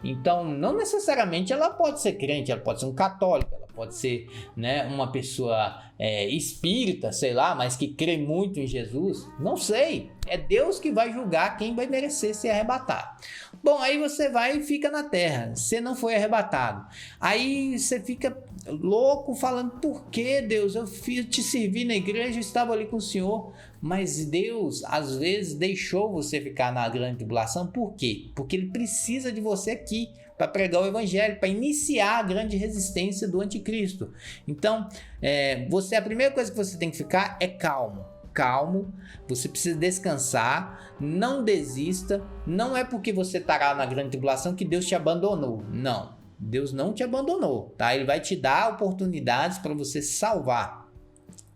S1: Então, não necessariamente ela pode ser crente, ela pode ser um católico, ela pode ser, né, uma pessoa espírita, sei lá, mas que crê muito em Jesus. Não sei. É Deus que vai julgar quem vai merecer ser arrebatado. Bom, aí você vai e fica na terra. Você não foi arrebatado. Aí você fica louco falando: por que, Deus? Eu te servi na igreja, eu estava ali com o Senhor. Mas Deus, às vezes, deixou você ficar na grande tribulação. Por quê? Porque Ele precisa de você aqui para pregar o evangelho, para iniciar a grande resistência do anticristo. Então, a primeira coisa que você tem que ficar é calmo, você precisa descansar, não desista. Não é porque você estará na grande tribulação que Deus te abandonou. Não, Deus não te abandonou, tá? Ele vai te dar oportunidades para você se salvar.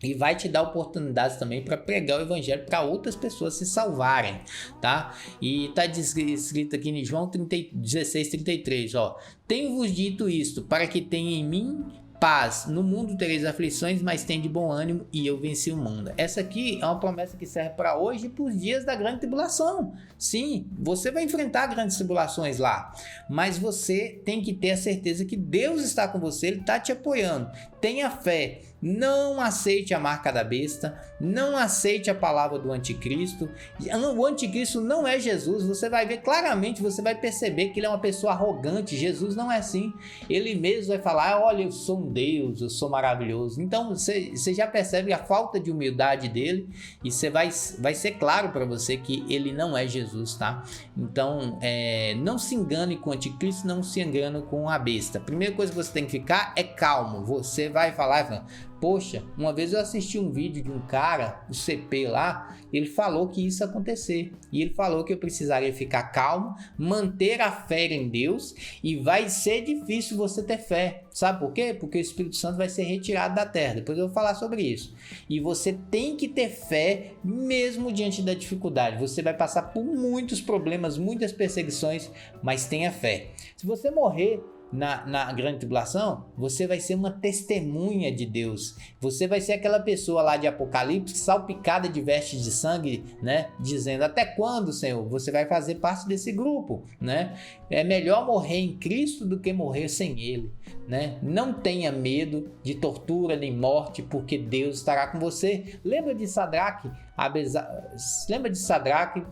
S1: E vai te dar oportunidades também para pregar o evangelho para outras pessoas se salvarem, tá? E está escrito aqui em João 16:33, ó: tenho-vos dito isto, para que tenha em mim paz. No mundo tereis aflições, mas tem de bom ânimo, e eu venci o mundo. Essa aqui é uma promessa que serve para hoje e para os dias da grande tribulação. Sim, você vai enfrentar grandes tribulações lá, mas você tem que ter a certeza que Deus está com você, Ele está te apoiando. Tenha fé. Não aceite a marca da besta, não aceite a palavra do anticristo. O anticristo não é Jesus. Você vai ver claramente, você vai perceber que ele é uma pessoa arrogante. Jesus não é assim. Ele mesmo vai falar: olha, eu sou um Deus, eu sou maravilhoso. Então você já percebe a falta de humildade dele, e você vai ser claro para você que ele não é Jesus, tá? Então não se engane com o anticristo, não se engane com a besta. A primeira coisa que você tem que ficar é calmo. Você vai falar: poxa, uma vez eu assisti um vídeo de um cara, o CP lá, ele falou que isso ia acontecer. E ele falou que eu precisaria ficar calmo, manter a fé em Deus, e vai ser difícil você ter fé. Sabe por quê? Porque o Espírito Santo vai ser retirado da terra. Depois eu vou falar sobre isso. E você tem que ter fé mesmo diante da dificuldade. Você vai passar por muitos problemas, muitas perseguições, mas tenha fé. Se você morrer na grande tribulação, você vai ser uma testemunha de Deus. Você vai ser aquela pessoa lá de Apocalipse, salpicada de vestes de sangue, né? Dizendo: até quando, Senhor? Você vai fazer parte desse grupo, né? É melhor morrer em Cristo do que morrer sem Ele, né? Não tenha medo de tortura nem morte, porque Deus estará com você. Lembra de Sadraque,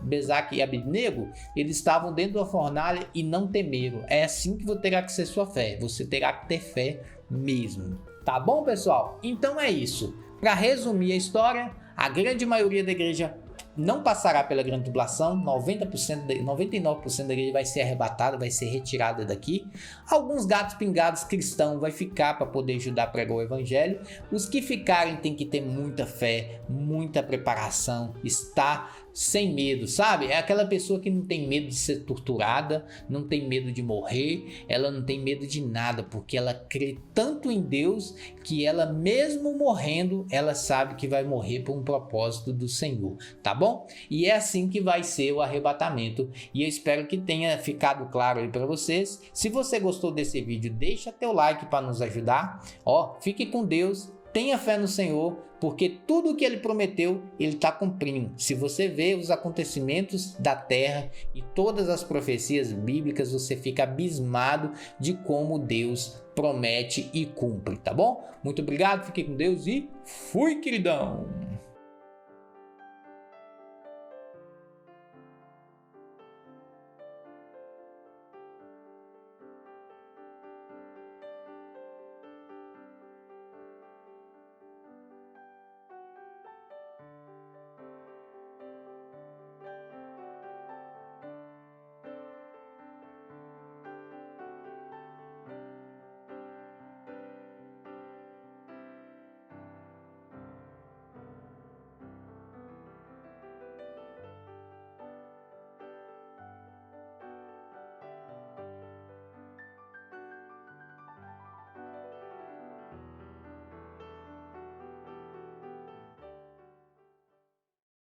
S1: Mesaque e Abednego? Eles estavam dentro da fornalha e não temeram. É assim que terá que ser sua fé. Você terá que ter fé mesmo. Tá bom, pessoal? Então é isso. Para resumir a história, a grande maioria da igreja não passará pela grande tribulação. 99% da igreja vai ser arrebatada, vai ser retirada daqui. Alguns gatos pingados cristãos vai ficar para poder ajudar a pregar o evangelho. Os que ficarem têm que ter muita fé, muita preparação, estar sem medo, sabe? É aquela pessoa que não tem medo de ser torturada, não tem medo de morrer, ela não tem medo de nada, porque ela crê tanto em Deus que ela, mesmo morrendo, ela sabe que vai morrer por um propósito do Senhor, tá bom? E é assim que vai ser o arrebatamento, e eu espero que tenha ficado claro aí para vocês. Se você gostou desse vídeo, deixa teu like para nos ajudar. Ó, fique com Deus. Tenha fé no Senhor, porque tudo o que Ele prometeu, Ele está cumprindo. Se você vê os acontecimentos da terra e todas as profecias bíblicas, você fica abismado de como Deus promete e cumpre, tá bom? Muito obrigado, fique com Deus e fui, queridão!